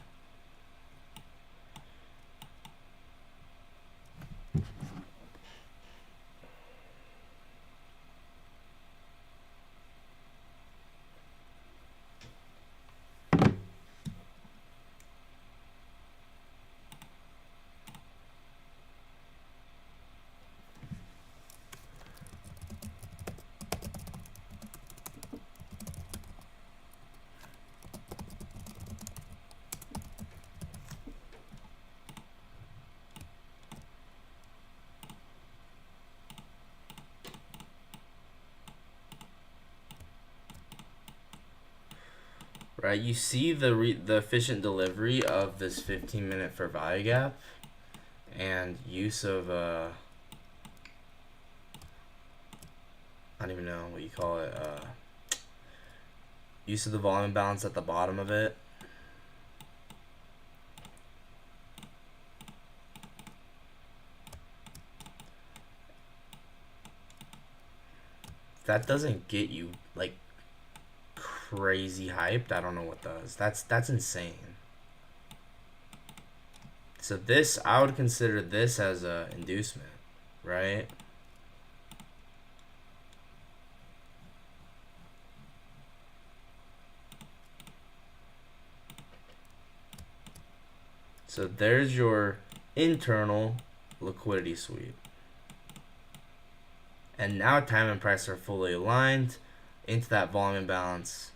[SPEAKER 1] Right, you see the efficient delivery of this 15-minute fair value gap and use of I don't even know what you call it, use of the volume balance at the bottom of it. If that doesn't get you like crazy hyped, I don't know what does. That's insane. So this, I would consider this as a inducement, right? So there's your internal liquidity sweep. And now time and price are fully aligned into that volume imbalance.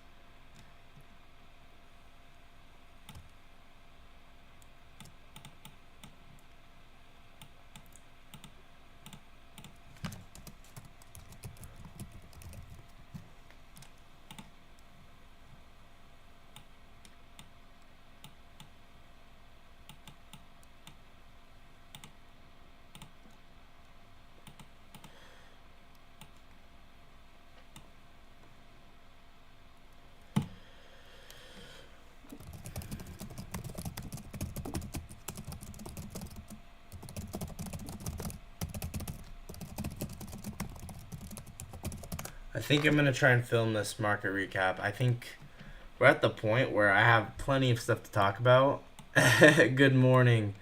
[SPEAKER 1] I think I'm going to try and film this market recap. I think we're at the point where I have plenty of stuff to talk about. Good morning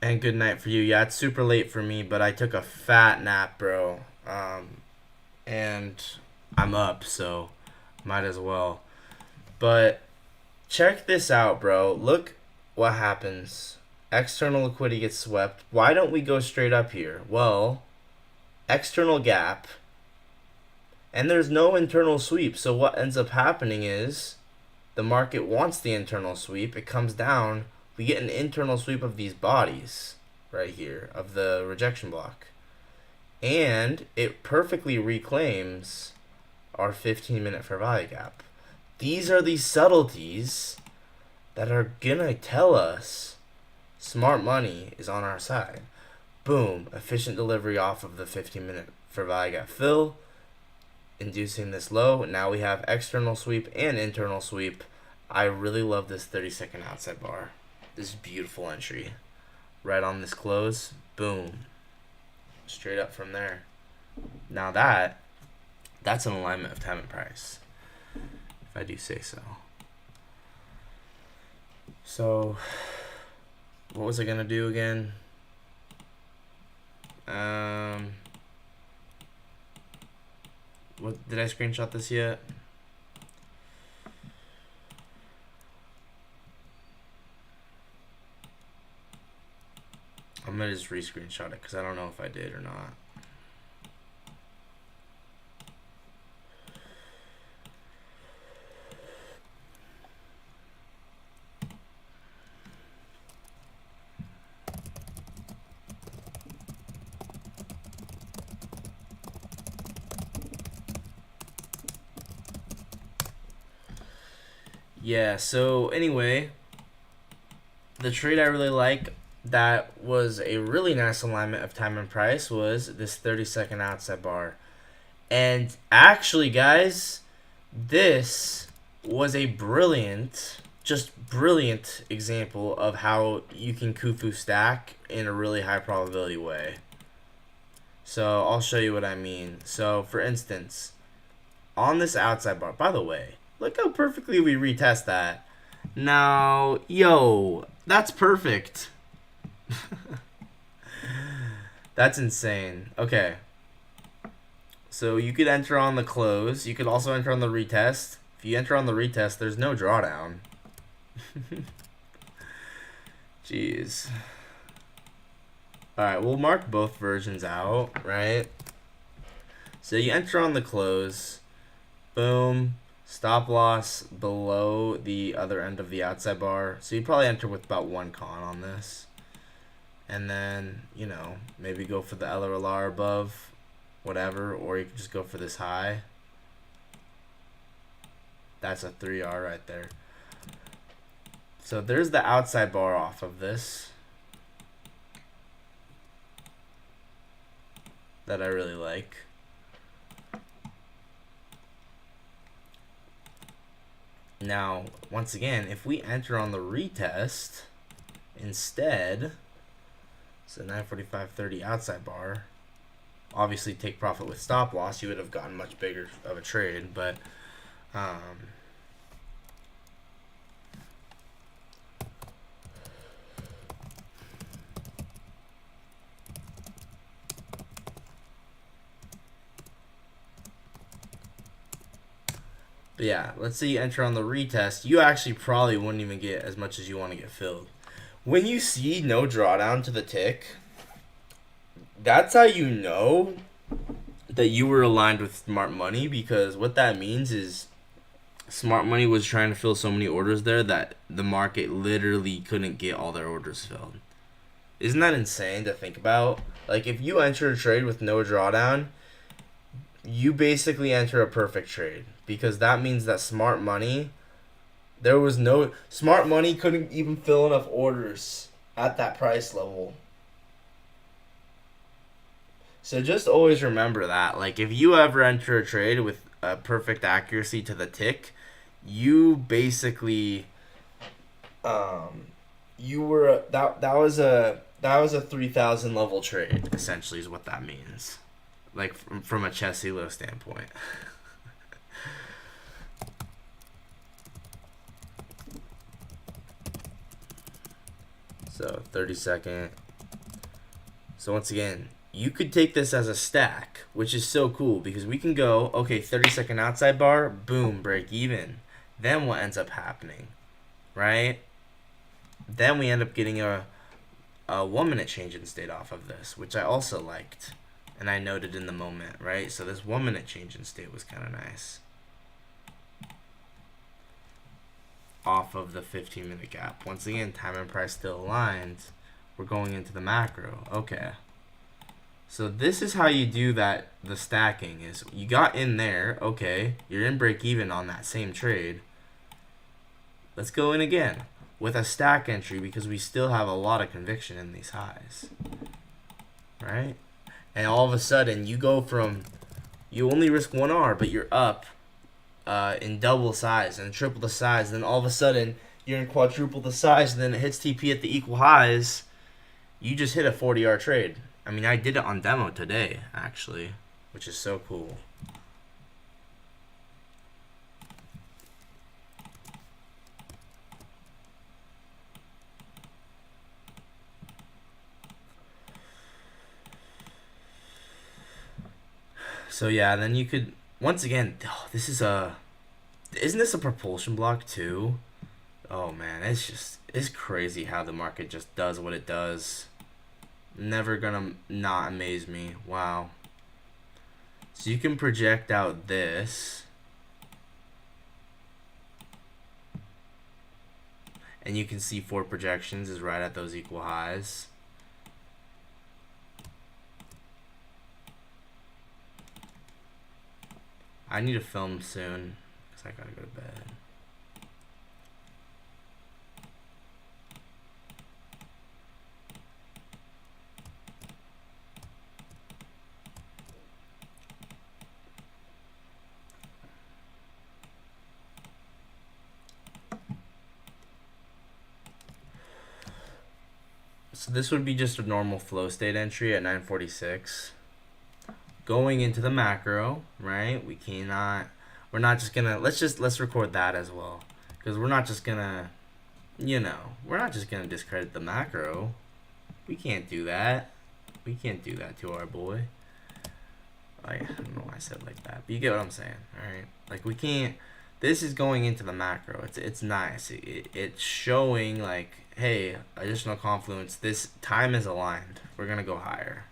[SPEAKER 1] and good night for you. Yeah, it's super late for me, but I took a fat nap, bro. And I'm up, so might as well. But check this out, bro. Look what happens. External liquidity gets swept. Why don't we go straight up here? Well, external gap. And there's no internal sweep. So what ends up happening is the market wants the internal sweep. It comes down. We get an internal sweep of these bodies right here of the rejection block. And it perfectly reclaims our 15-minute fair value gap. These are the subtleties that are going to tell us smart money is on our side. Boom. Efficient delivery off of the 15-minute fair value gap fill, inducing this low. Now we have external sweep and internal sweep. I really love this 30-second outside bar. This beautiful entry. Right on this close. Boom. Straight up from there. Now that's an alignment of time and price, if I do say so. So what was I gonna do again? What did I screenshot this yet? I'm gonna just re-screenshot it because I don't know if I did or not. Yeah, so anyway, the trade I really like that was a really nice alignment of time and price was this 30-second outside bar. And actually, guys, this was a brilliant, just brilliant example of how you can Khufu stack in a really high probability way. So I'll show you what I mean. So for instance, on this outside bar, by the way, look how perfectly we retest that. Now, yo, that's perfect. That's insane. Okay. So you could enter on the close. You could also enter on the retest. If you enter on the retest, there's no drawdown. Jeez. Alright, we'll mark both versions out, right? So you enter on the close. Boom. Stop loss below the other end of the outside bar. So you probably enter with about one con on this. And then, you know, maybe go for the LRLR above, whatever, or you can just go for this high. That's a 3R right there. So there's the outside bar off of this that I really like. Now, once again, if we enter on the retest instead, so 945.30 outside bar, obviously take profit with stop loss, you would have gotten much bigger of a trade, but yeah, let's say you enter on the retest, you actually probably wouldn't even get as much as you want to get filled. When you see no drawdown to the tick, that's how you know that you were aligned with smart money, because what that means is smart money was trying to fill so many orders there that the market literally couldn't get all their orders filled. Isn't that insane to think about? Like, if you enter a trade with no drawdown, you basically enter a perfect trade, because that means that smart money couldn't even fill enough orders at that price level. So just always remember that. Like, if you ever enter a trade with a perfect accuracy to the tick, you basically you were that was a 3,000 level trade, essentially, is what that means. Like, from a chess elo standpoint. So 30-second. So once again, you could take this as a stack, which is so cool, because we can go, okay, 30-second outside bar, boom, break even. Then what ends up happening, right? Then we end up getting a 1 minute change in state off of this, which I also liked, and I noted in the moment, right? So this 1 minute change in state was kind of nice. Off of the 15-minute gap. Once again, time and price still aligned. We're going into the macro. Okay. So this is how you do that. The stacking is, you got in there. Okay. You're in break even on that same trade. Let's go in again with a stack entry, because we still have a lot of conviction in these highs. Right? And all of a sudden you go from, you only risk 1R, but you're up in double size and triple the size. Then all of a sudden you're in quadruple the size, and then it hits TP at the equal highs. You just hit a 40R trade. I mean, I did it on demo today, actually, which is so cool. So yeah, then you could, once again, this is isn't this a propulsion block too? Oh man, it's crazy how the market just does what it does. Never gonna not amaze me. Wow. So you can project out this, and you can see 4 projections is right at those equal highs. I need to film soon, because I gotta go to bed. So this would be just a normal flow state entry at 946. Going into the macro, right? We're not just gonna, let's record that as well. Because we're not just gonna, we're not just gonna discredit the macro. We can't do that. We can't do that to our boy. I don't know why I said it like that, but you get what I'm saying, alright? Like, we can't, this is going into the macro. It's nice. It's showing, like, hey, additional confluence. This time is aligned. We're gonna go higher.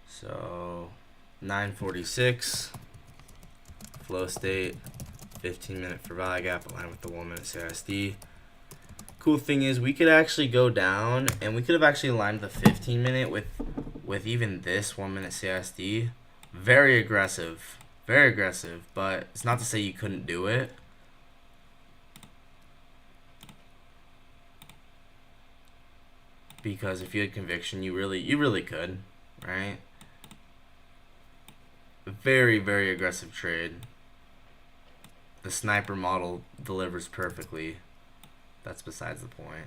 [SPEAKER 1] So 946 flow state, 15-minute for value gap aligned with the 1 minute CISD. cool thing is we could actually go down and we could have actually aligned the 15-minute with even this 1-minute CISD. Very aggressive. Very aggressive, but it's not to say you couldn't do it. Because if you had conviction, you really could, right? Very, very aggressive trade. The sniper model delivers perfectly. That's besides the point.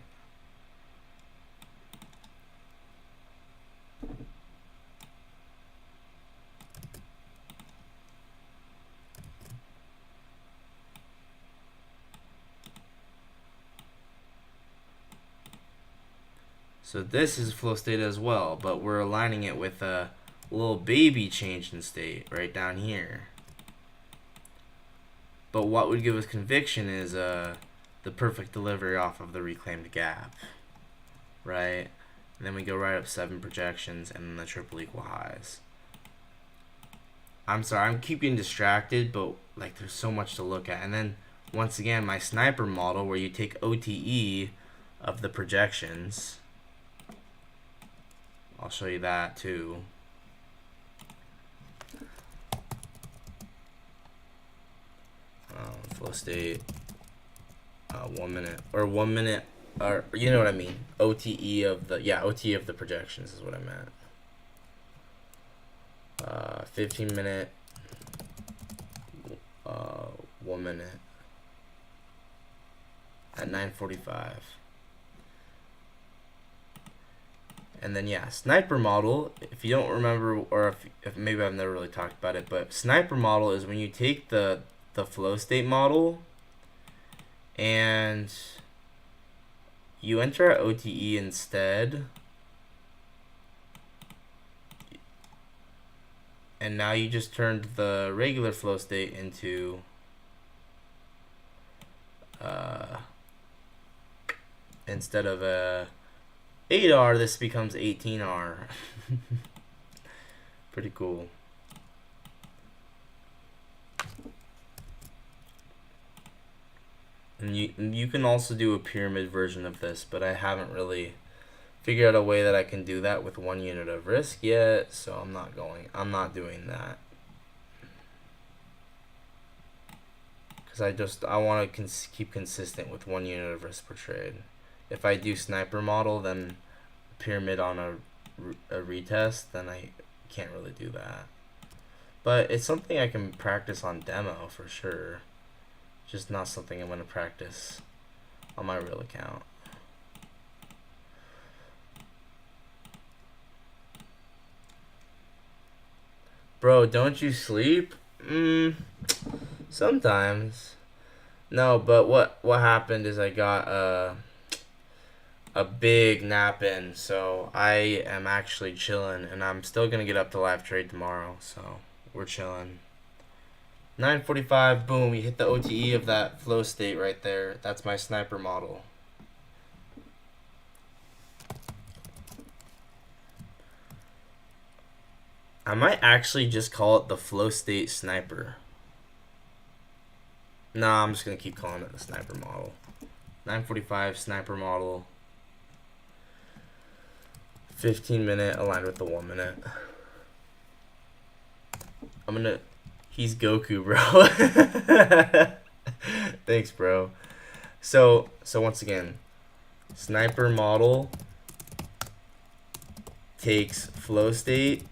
[SPEAKER 1] So this is flow state as well, but we're aligning it with a little baby change in state right down here. But what would give us conviction is the perfect delivery off of the reclaimed gap, right? And then we go right up 7 projections and then the triple equal highs. I'm sorry, I'm keeping distracted, but like there's so much to look at. And then once again, my sniper model where you take OTE of the projections. I'll show you that too. Flow state, 1 minute or 1 minute, or you know what I mean. OTE of the OTE of the projections is what I meant. 15-minute, 1 minute at 9:45. And then sniper model, if you don't remember, or if maybe I've never really talked about it, but sniper model is when you take the flow state model and you enter at OTE instead, and now you just turned the regular flow state into instead of a 8R, this becomes 18R. Pretty cool. And you can also do a pyramid version of this, but I haven't really figured out a way that I can do that with 1 unit of risk yet, so I'm not doing that. Because I want to keep consistent with 1 unit of risk per trade. If I do sniper model, then pyramid on a retest, then I can't really do that. But it's something I can practice on demo for sure. Just not something I'm going to practice on my real account. Bro, don't you sleep? Sometimes. No, but what happened is I got a big nap in, so I am actually chilling, and I'm still gonna get up to live trade tomorrow, so we're chilling. 9:45, boom, you hit the OTE of that flow state right there. That's my sniper model. I might actually just call it the flow state sniper. Nah, I'm just gonna keep calling it the sniper model. 9:45 sniper model. 15-minute aligned with the 1 minute. He's Goku, bro. Thanks, bro. So once again, sniper model takes flow state,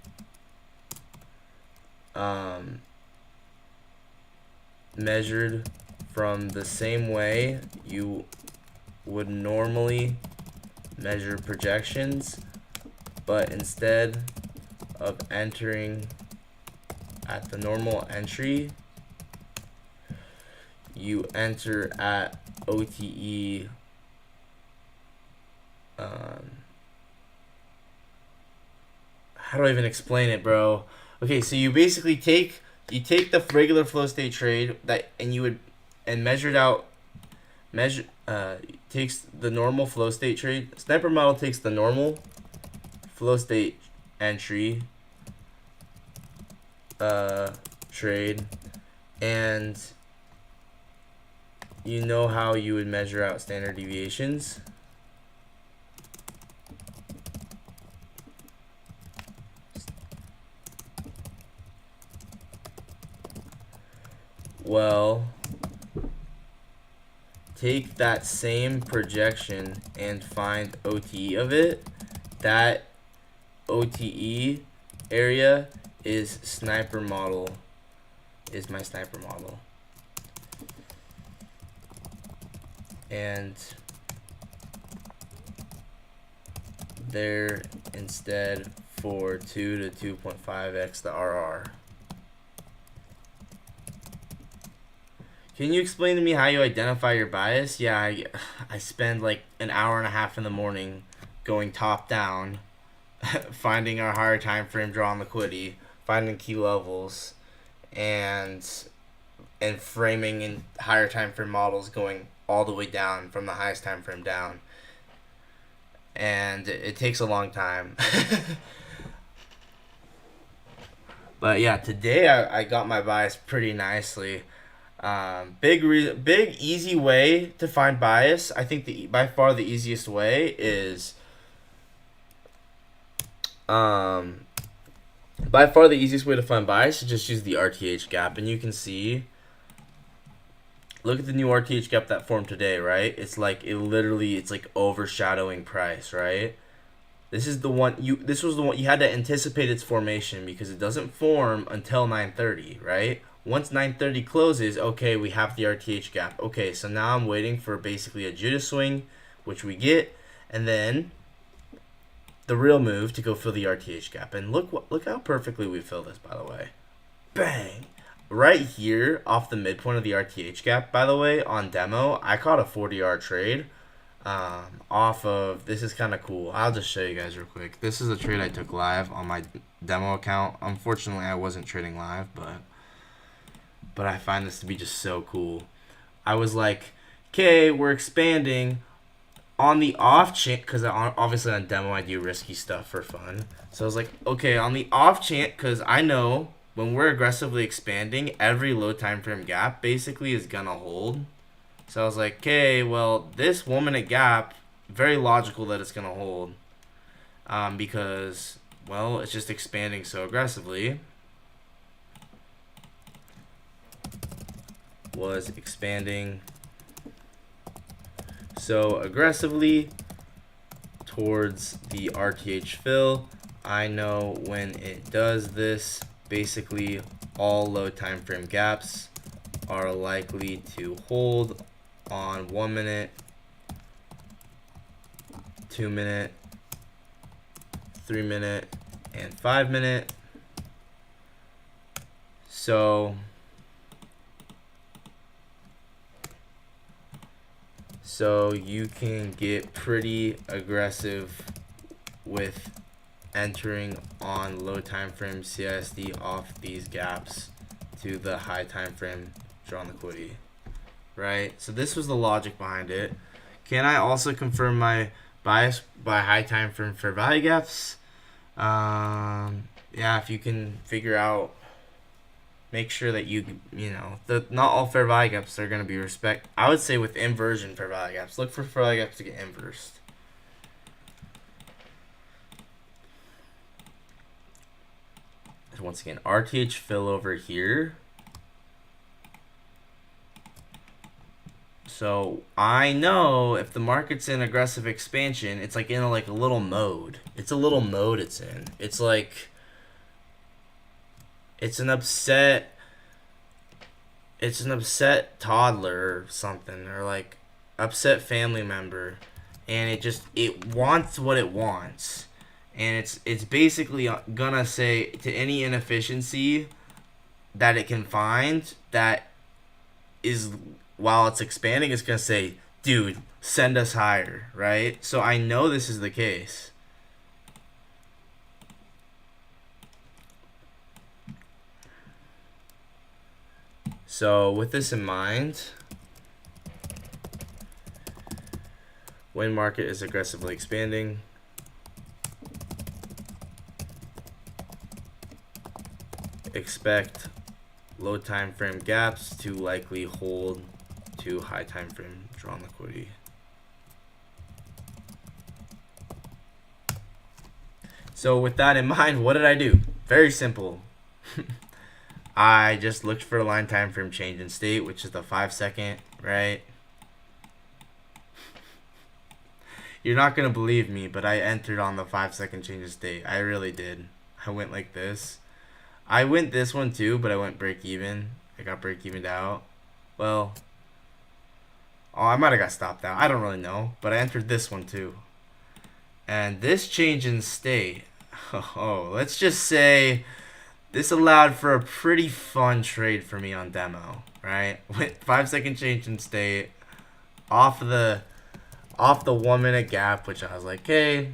[SPEAKER 1] measured from the same way you would normally measure projections, but instead of entering at the normal entry, you enter at OTE how do I even explain it, bro? Okay, so you basically take the regular flow state trade and measure it out. Takes the normal flow state trade. Sniper model takes the normal flow state entry trade and you know how you would measure out standard deviations? Well, take that same projection and find OTE of it. That OTE area is sniper model, is my sniper model. And there instead for 2 to 2.5x the RR. Can you explain to me how you identify your bias? Yeah, I spend like an hour and a half in the morning going top down, finding our higher time frame draw on liquidity, finding key levels, and framing in higher time frame models going all the way down from the highest time frame down. And it takes a long time. But yeah, today I got my bias pretty nicely. Big easy way to find bias. I think by far the easiest way is by far the easiest way to find bias is just use the RTH gap, and you can see. Look at the new RTH gap that formed today, right? It's like it's like overshadowing price, right? This is the one this was the one you had to anticipate its formation because it doesn't form until 9:30, right? Once 9:30 closes, okay, we have the RTH gap. Okay, so now I'm waiting for basically a Judas swing, which we get, and then the real move to go fill the RTH gap. And look how perfectly we fill this, by the way. Bang! Right here, off the midpoint of the RTH gap, by the way, on demo, I caught a 40R trade off of, this is kind of cool. I'll just show you guys real quick. This is a trade I took live on my demo account. Unfortunately, I wasn't trading live, but I find this to be just so cool. I was like, okay, we're expanding on the off chance, because obviously on demo I do risky stuff for fun. So I was like, okay, on the off chance, because I know when we're aggressively expanding, every low time frame gap basically is gonna hold. So I was like, okay, well, this 1 minute gap, very logical that it's gonna hold, because, well, it's just expanding so aggressively. Was expanding so aggressively towards the RTH fill. I know when it does this, basically all low time frame gaps are likely to hold on 1 minute, 2 minute, 3 minute, and 5 minute. So you can get pretty aggressive with entering on low time frame CISD off these gaps to the high time frame drawn liquidity, right? So this was the logic behind it. Can I also confirm my bias by high time frame fair value gaps? Yeah, if you can figure out, make sure that not all fair value gaps are going to be I would say with inversion fair value gaps, look for fair value gaps to get inversed. Once again, RTH fill over here. So I know if the market's in aggressive expansion, it's like in a little mode. It's a little mode it's in. It's like it's an upset toddler or something, or like upset family member, and it wants what it wants. And it's basically gonna say to any inefficiency that it can find that is, while it's expanding, it's gonna say, dude, send us higher, right? So I know this is the case. So with this in mind, when market is aggressively expanding, expect low time frame gaps to likely hold 2 high time frame drawn liquidity. So with that in mind, what did I do? Very simple. I just looked for a line time frame change in state, which is the 5-second, right? You're not gonna believe me, but I entered on the 5-second change in state. I really did. I went like this. I went this one too, but I went break even. I got break evened out. Well, I might have got stopped out. I don't really know, but I entered this one too. And this change in state, let's just say this allowed for a pretty fun trade for me on demo, right? With 5-second change in state, off the 1 minute gap, which I was like, hey,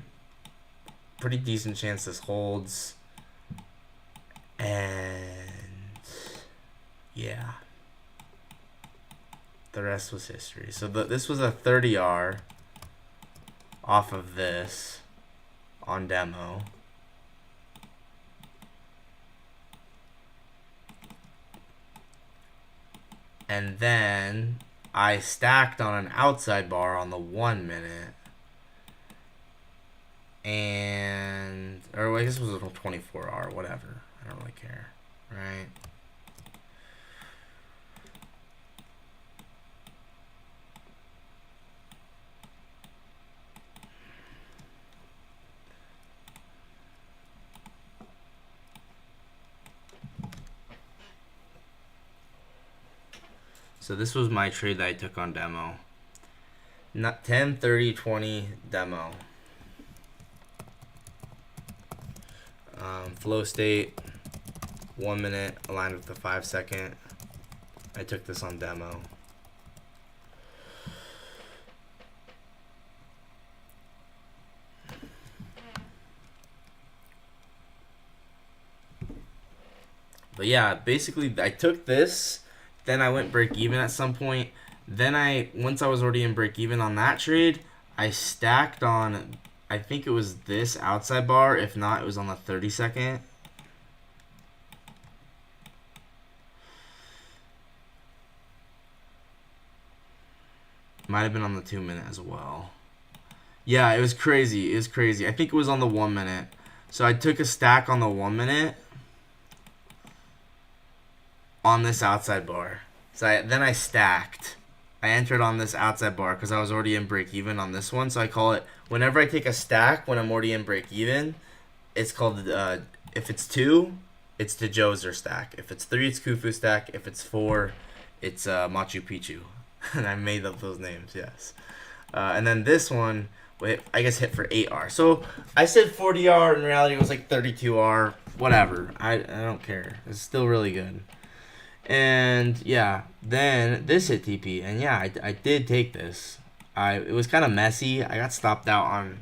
[SPEAKER 1] pretty decent chance this holds. And yeah, the rest was history. So this was a 30R off of this on demo. And then I stacked on an outside bar on the 1 minute. And, or I guess it was a 24R, whatever. I don't really care, right? So this was my trade that I took on demo. Not 10, 30, 20 demo. Flow state, 1 minute aligned with the 5-second. I took this on demo. But yeah, basically I took this, then I went break even at some point. Then once I was already in break even on that trade, I stacked on, I think it was this outside bar. If not, it was on the 30-second. Might have been on the 2 minute as well. Yeah, it was crazy. It was crazy. I think it was on the 1 minute. So I took a stack on the 1 minute on this outside bar. So then I stacked. I entered on this outside bar because I was already in break even on this one. So I call it, whenever I take a stack when I'm already in break even, it's called, if it's 2, it's the Joser stack. If it's 3, it's Khufu stack. If it's 4, it's Machu Picchu. And I made up those names, yes. And then this one, I guess hit for 8R. So I said 40R. In reality, it was like 32R. Whatever. I don't care. It's still really good. And yeah, then this hit TP, and yeah, I did take this. It was kind of messy. I got stopped out on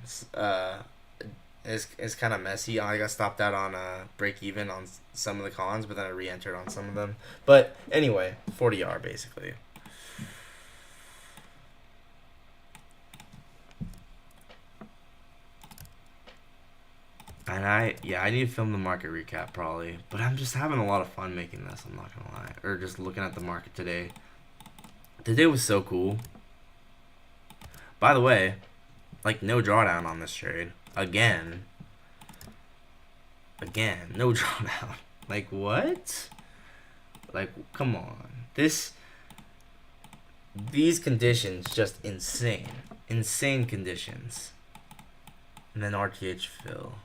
[SPEAKER 1] it's kind of messy. I got stopped out on break even on some of the cons, but then I re-entered on some of them. But anyway, 40R basically. And I need to film the market recap probably. But I'm just having a lot of fun making this, I'm not gonna lie. Or just looking at the market today. Today was so cool. By the way, like no drawdown on this trade. Again, no drawdown. Like what? Like, come on. These conditions, just insane. Insane conditions. And then RTH fill.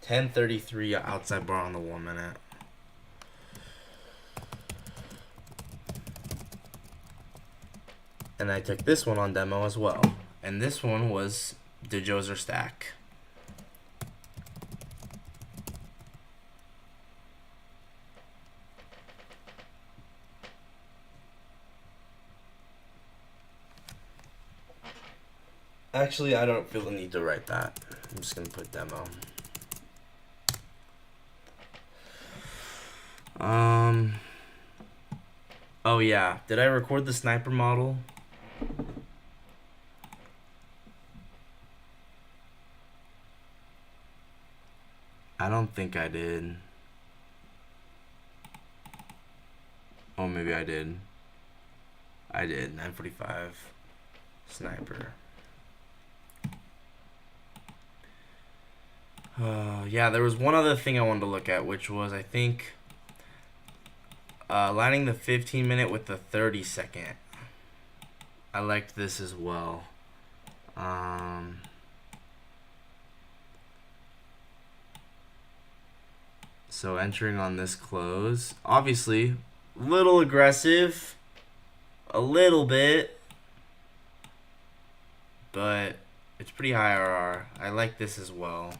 [SPEAKER 1] 10:33 outside bar on the 1 minute. And I took this one on demo as well. And this one was the Joser stack. Actually, I don't feel the need to write that. I'm just going to put demo. Oh yeah, did I record the sniper model? I don't think I did. Oh, maybe I did. I did. 9:45. Sniper. Yeah, there was one other thing I wanted to look at, which was, I think, lining the 15-minute with the 30-second. I liked this as well. So entering on this close, obviously, little aggressive, a little bit, but it's pretty high RR. I like this as well.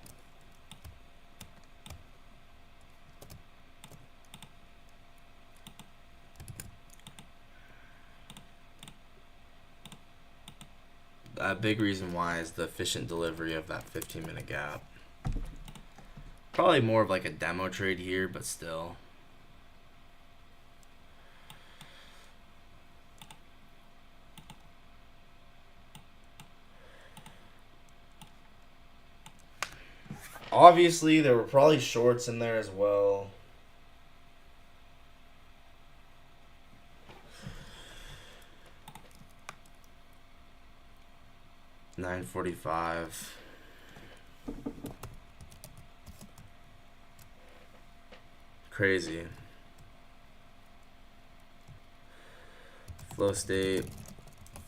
[SPEAKER 1] A big reason why is the efficient delivery of that 15-minute gap. Probably more of like a demo trade here, but still. Obviously, there were probably shorts in there as well. $9.45. Crazy. Flow state,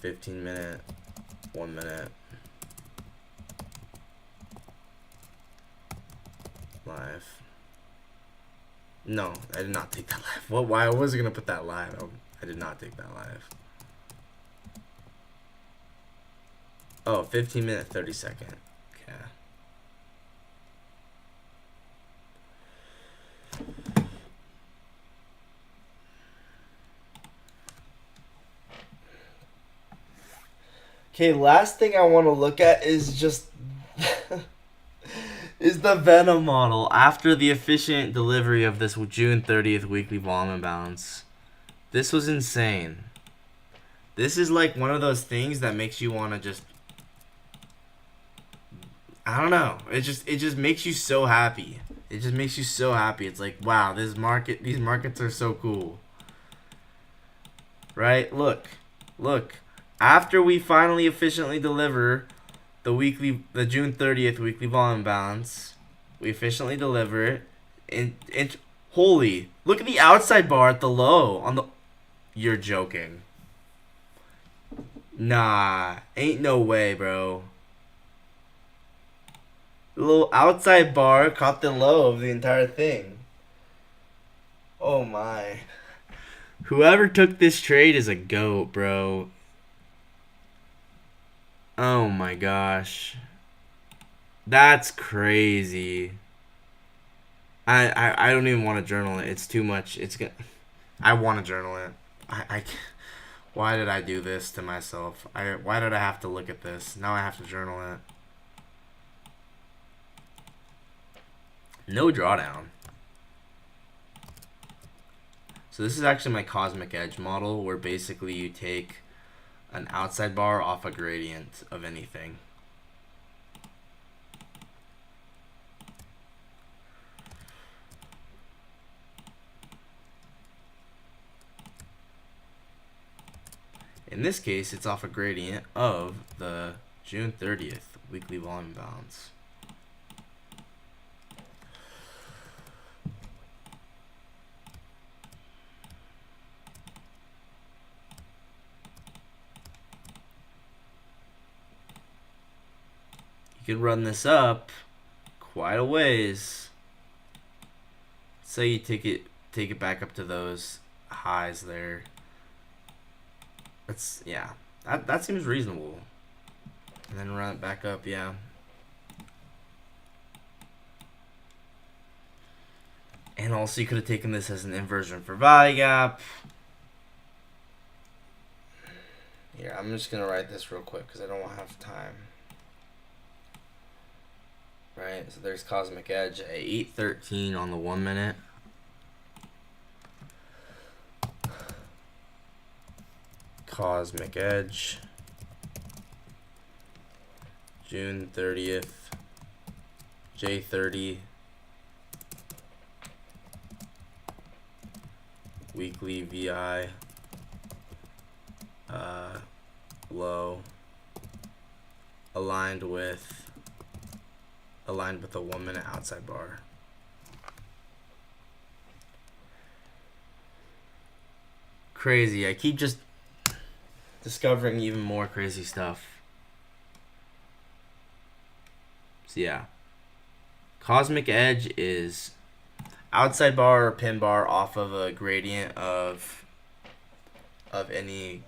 [SPEAKER 1] 15-minute, 1 minute. Live. No, I did not take that live. What? Why was I gonna put that live? I did not take that live. Oh, 15-minute, 30-second. Okay. Okay, last thing I want to look at is just is the Venom model after the efficient delivery of this June 30th weekly volume imbalance. This was insane. This is like one of those things that makes you want to just, I don't know. It just makes you so happy. It just makes you so happy. It's like, wow, these markets are so cool. Right? Look. After we finally efficiently deliver the June 30th weekly volume balance, we efficiently deliver it. And holy, look at the outside bar at the low on the. You're joking. Nah, ain't no way, bro. The little outside bar caught the low of the entire thing. Oh my. Whoever took this trade is a goat, bro. Oh my gosh. That's crazy. I don't even want to journal it. It's too much. I want to journal it. I why did I do this to myself? Why did I have to look at this? Now I have to journal it. No drawdown. So this is actually my cosmic edge model, where basically you take an outside bar off a gradient of anything. In this case, it's off a gradient of the June 30th weekly volume balance. You could run this up quite a ways. Say you take it back up to those highs there. Yeah, that seems reasonable. And then run it back up, yeah. And also you could have taken this as an inversion for value gap. Here, I'm just gonna write this real quick because I don't have time. Right, so there's cosmic edge at 8:13 on the 1 minute. Cosmic edge, June 30th, J30, weekly VI low aligned with a 1 minute outside bar. Crazy. I keep just discovering even more crazy stuff. So yeah, Cosmic Edge is outside bar or pin bar off of a gradient of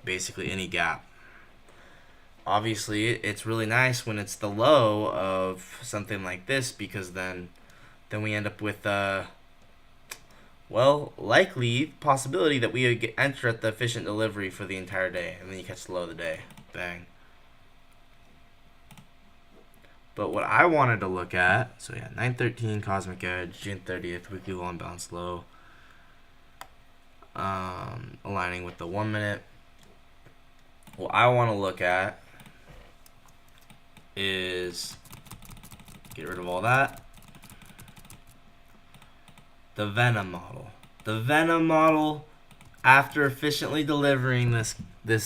[SPEAKER 1] basically any gap. Obviously, it's really nice when it's the low of something like this, because then we end up with likely possibility that we would enter at the efficient delivery for the entire day, and then you catch the low of the day. Bang. But what I wanted to look at, so yeah, 9/13 Cosmic Edge, June 30th, weekly low and bounce low, aligning with the 1 minute. What I want to look at is, get rid of all that, the Venom model. The Venom model after efficiently delivering this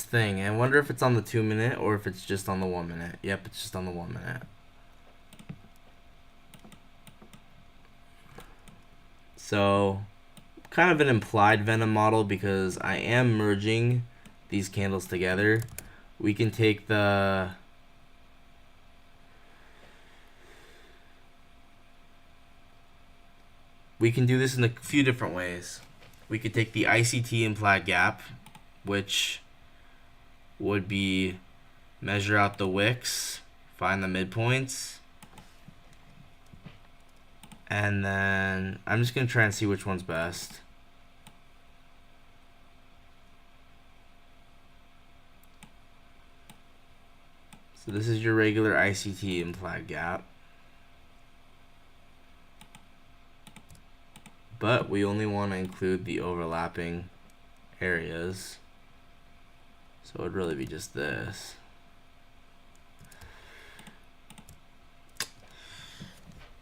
[SPEAKER 1] thing. And I wonder if it's on the 2 minute or if it's just on the 1 minute. Yep, it's just on the 1 minute. So kind of an implied Venom model, because I am merging these candles together. We can take we can do this in a few different ways. We could take the ICT implied gap, which would be measure out the wicks, find the midpoints, and then I'm just going to try and see which one's best. So this is your regular ICT implied gap. But we only want to include the overlapping areas. So it would really be just this.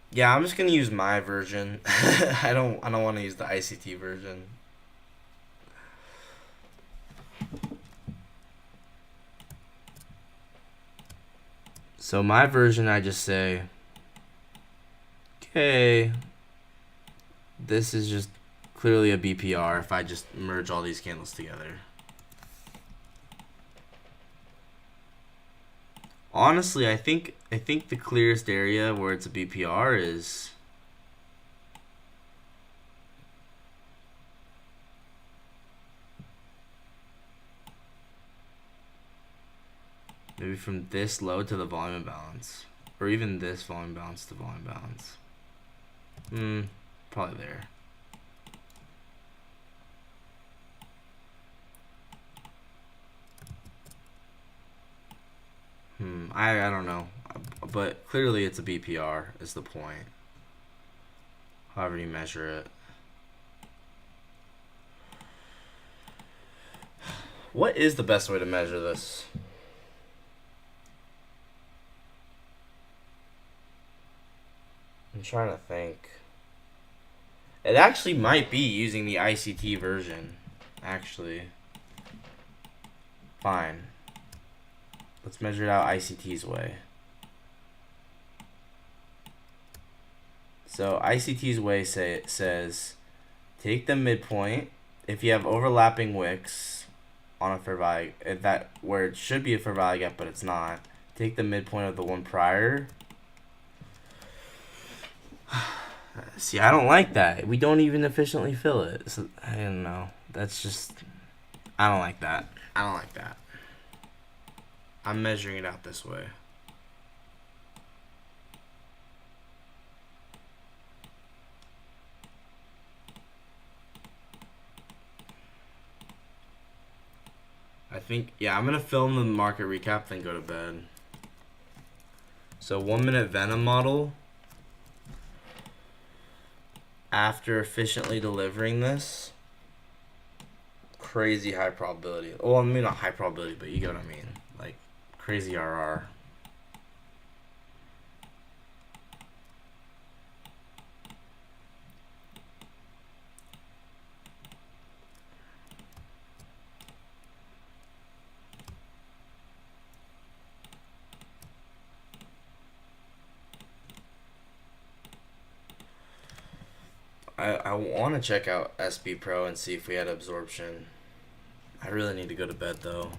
[SPEAKER 1] Yeah, I'm just gonna use my version. I don't want to use the ICT version. So my version, I just say, okay, this is just clearly a BPR if I just merge all these candles together. Honestly, I think the clearest area where it's a BPR is maybe from this low to the volume imbalance, or even this volume imbalance to volume imbalance. Probably there. I don't know, but clearly it's a BPR is the point. However you measure it. What is the best way to measure this? I'm trying to think. It actually might be using the ICT version. Actually. Fine. Let's measure it out ICT's way. So ICT's way says take the midpoint. If you have overlapping wicks on a fair value, that where it should be a fair value gap but it's not, take the midpoint of the one prior. See, I don't like that. We don't even efficiently fill it. So, I don't know. That's just, I don't like that. I don't like that. I'm measuring it out this way. I think, yeah, I'm going to film the market recap, then go to bed. So 1 minute Venom model. After efficiently delivering this, crazy high probability. Well, I mean, not high probability, but you get what I mean. Like, crazy RR. I want to check out SB Pro and see if we had absorption. I really need to go to bed though.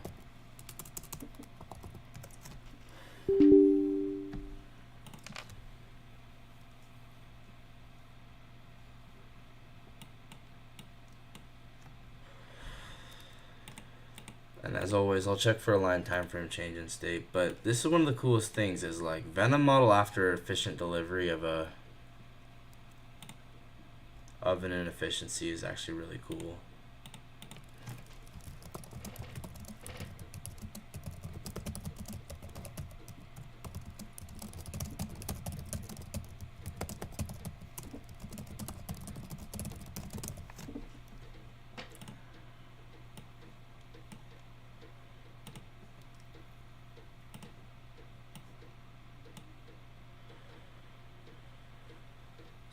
[SPEAKER 1] And as always, I'll check for a line time frame change in state. But this is one of the coolest things is like Venom model after efficient delivery of an inefficiency is actually really cool.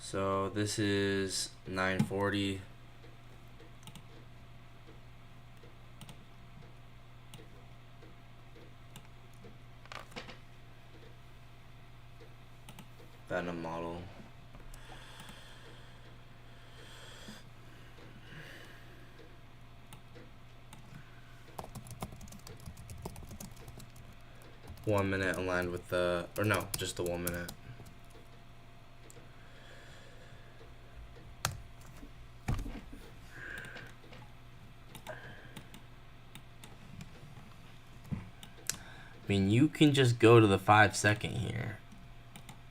[SPEAKER 1] So this is 940. Venom model. One minute aligned with the, or no, just the 1 minute. I mean, you can just go to the 5-second here,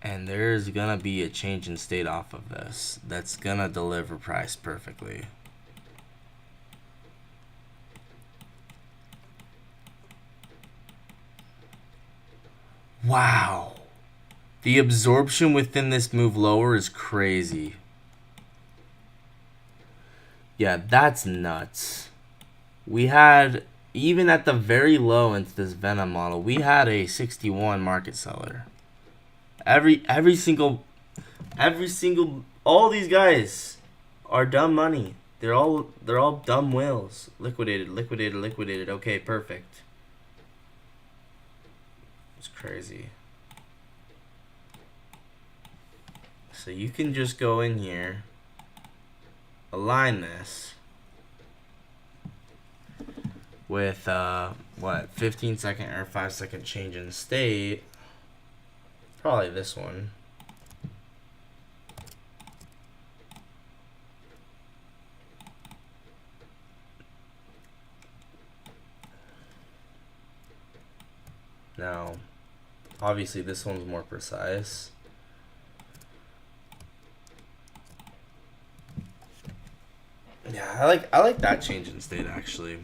[SPEAKER 1] and there's gonna be a change in state off of this that's gonna deliver price perfectly. Wow. The absorption within this move lower is crazy. Yeah, that's nuts. We had, even at the very low into this Venom model, we had a 61 market seller. Every single, all these guys are dumb money. They're all dumb whales. Liquidated. Okay, perfect. It's crazy. So you can just go in here, align this with what, 15-second or 5-second change in state. Probably this one. Now, obviously this one's more precise. Yeah, I like that change in state actually.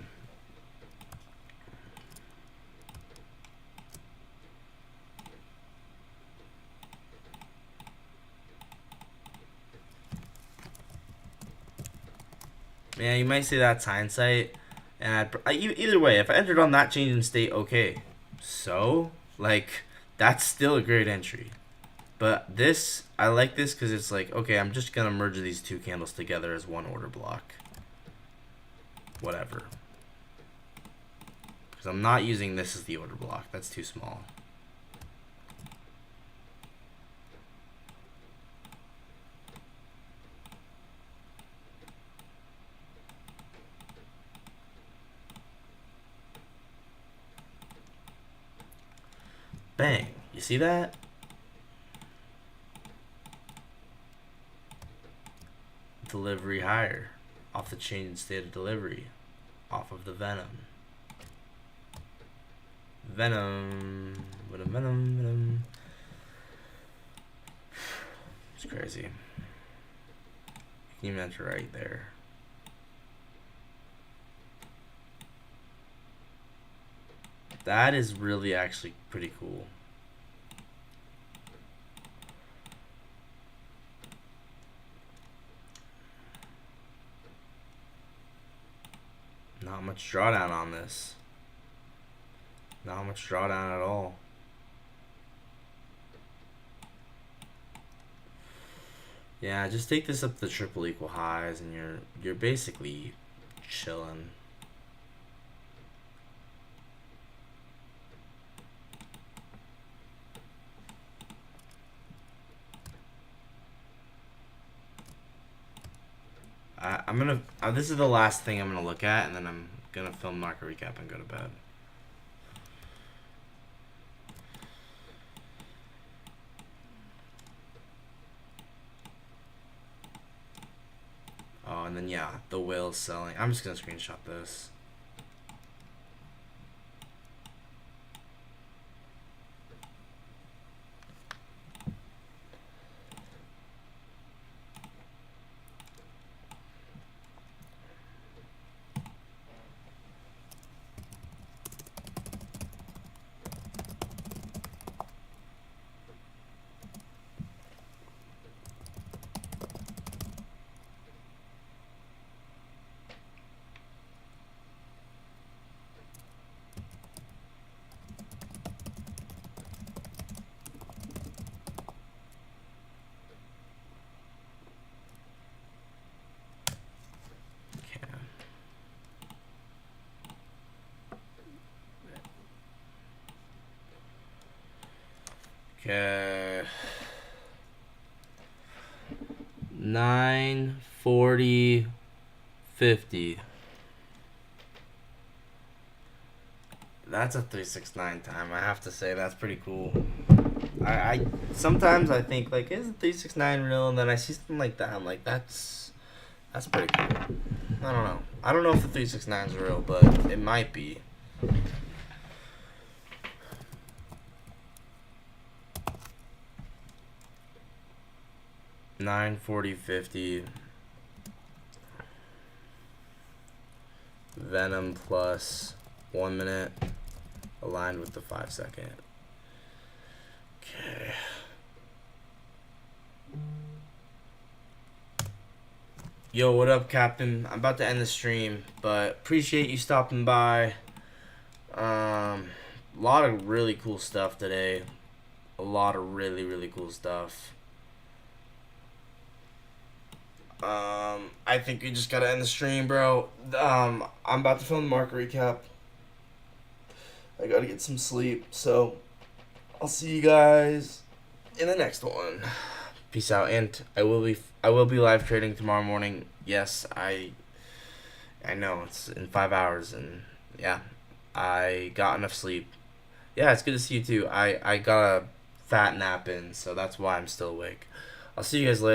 [SPEAKER 1] Yeah, you might say that's hindsight, and either way, if I entered on that change in state, okay. So, like, that's still a great entry. But this, I like this because it's like, okay, I'm just gonna merge these two candles together as one order block. Whatever. Because I'm not using this as the order block. That's too small. Bang. You see that? Delivery higher. Off the change in state of delivery. Off of the Venom. Venom. It's crazy. You can enter right there. That is really actually pretty cool. Not much drawdown on this. Not much drawdown at all. Yeah, just take this up to triple equal highs and you're basically chilling. I'm gonna. This is the last thing I'm gonna look at, and then I'm gonna film market recap and go to bed. Oh, and then yeah, the whale's selling. I'm just gonna screenshot this. Okay. 940.50. That's a 369 time. I have to say that's pretty cool. I sometimes I think like is 369 real, and then I see something like that. I'm like that's pretty cool. I don't know. I don't know if the 369 is real, but it might be. $940.50. Venom plus 1 minute aligned with the 5-second. Okay. Yo, what up, Captain? I'm about to end the stream, but appreciate you stopping by. A lot of really cool stuff today. A lot of really cool stuff. I think we just gotta end the stream, bro. I'm about to film the market recap. I gotta get some sleep, so I'll see you guys in the next one. Peace out, and I will be live trading tomorrow morning. Yes, I know it's in 5 hours, and yeah, I got enough sleep. Yeah, it's good to see you too. I got a fat nap in, so that's why I'm still awake. I'll see you guys later.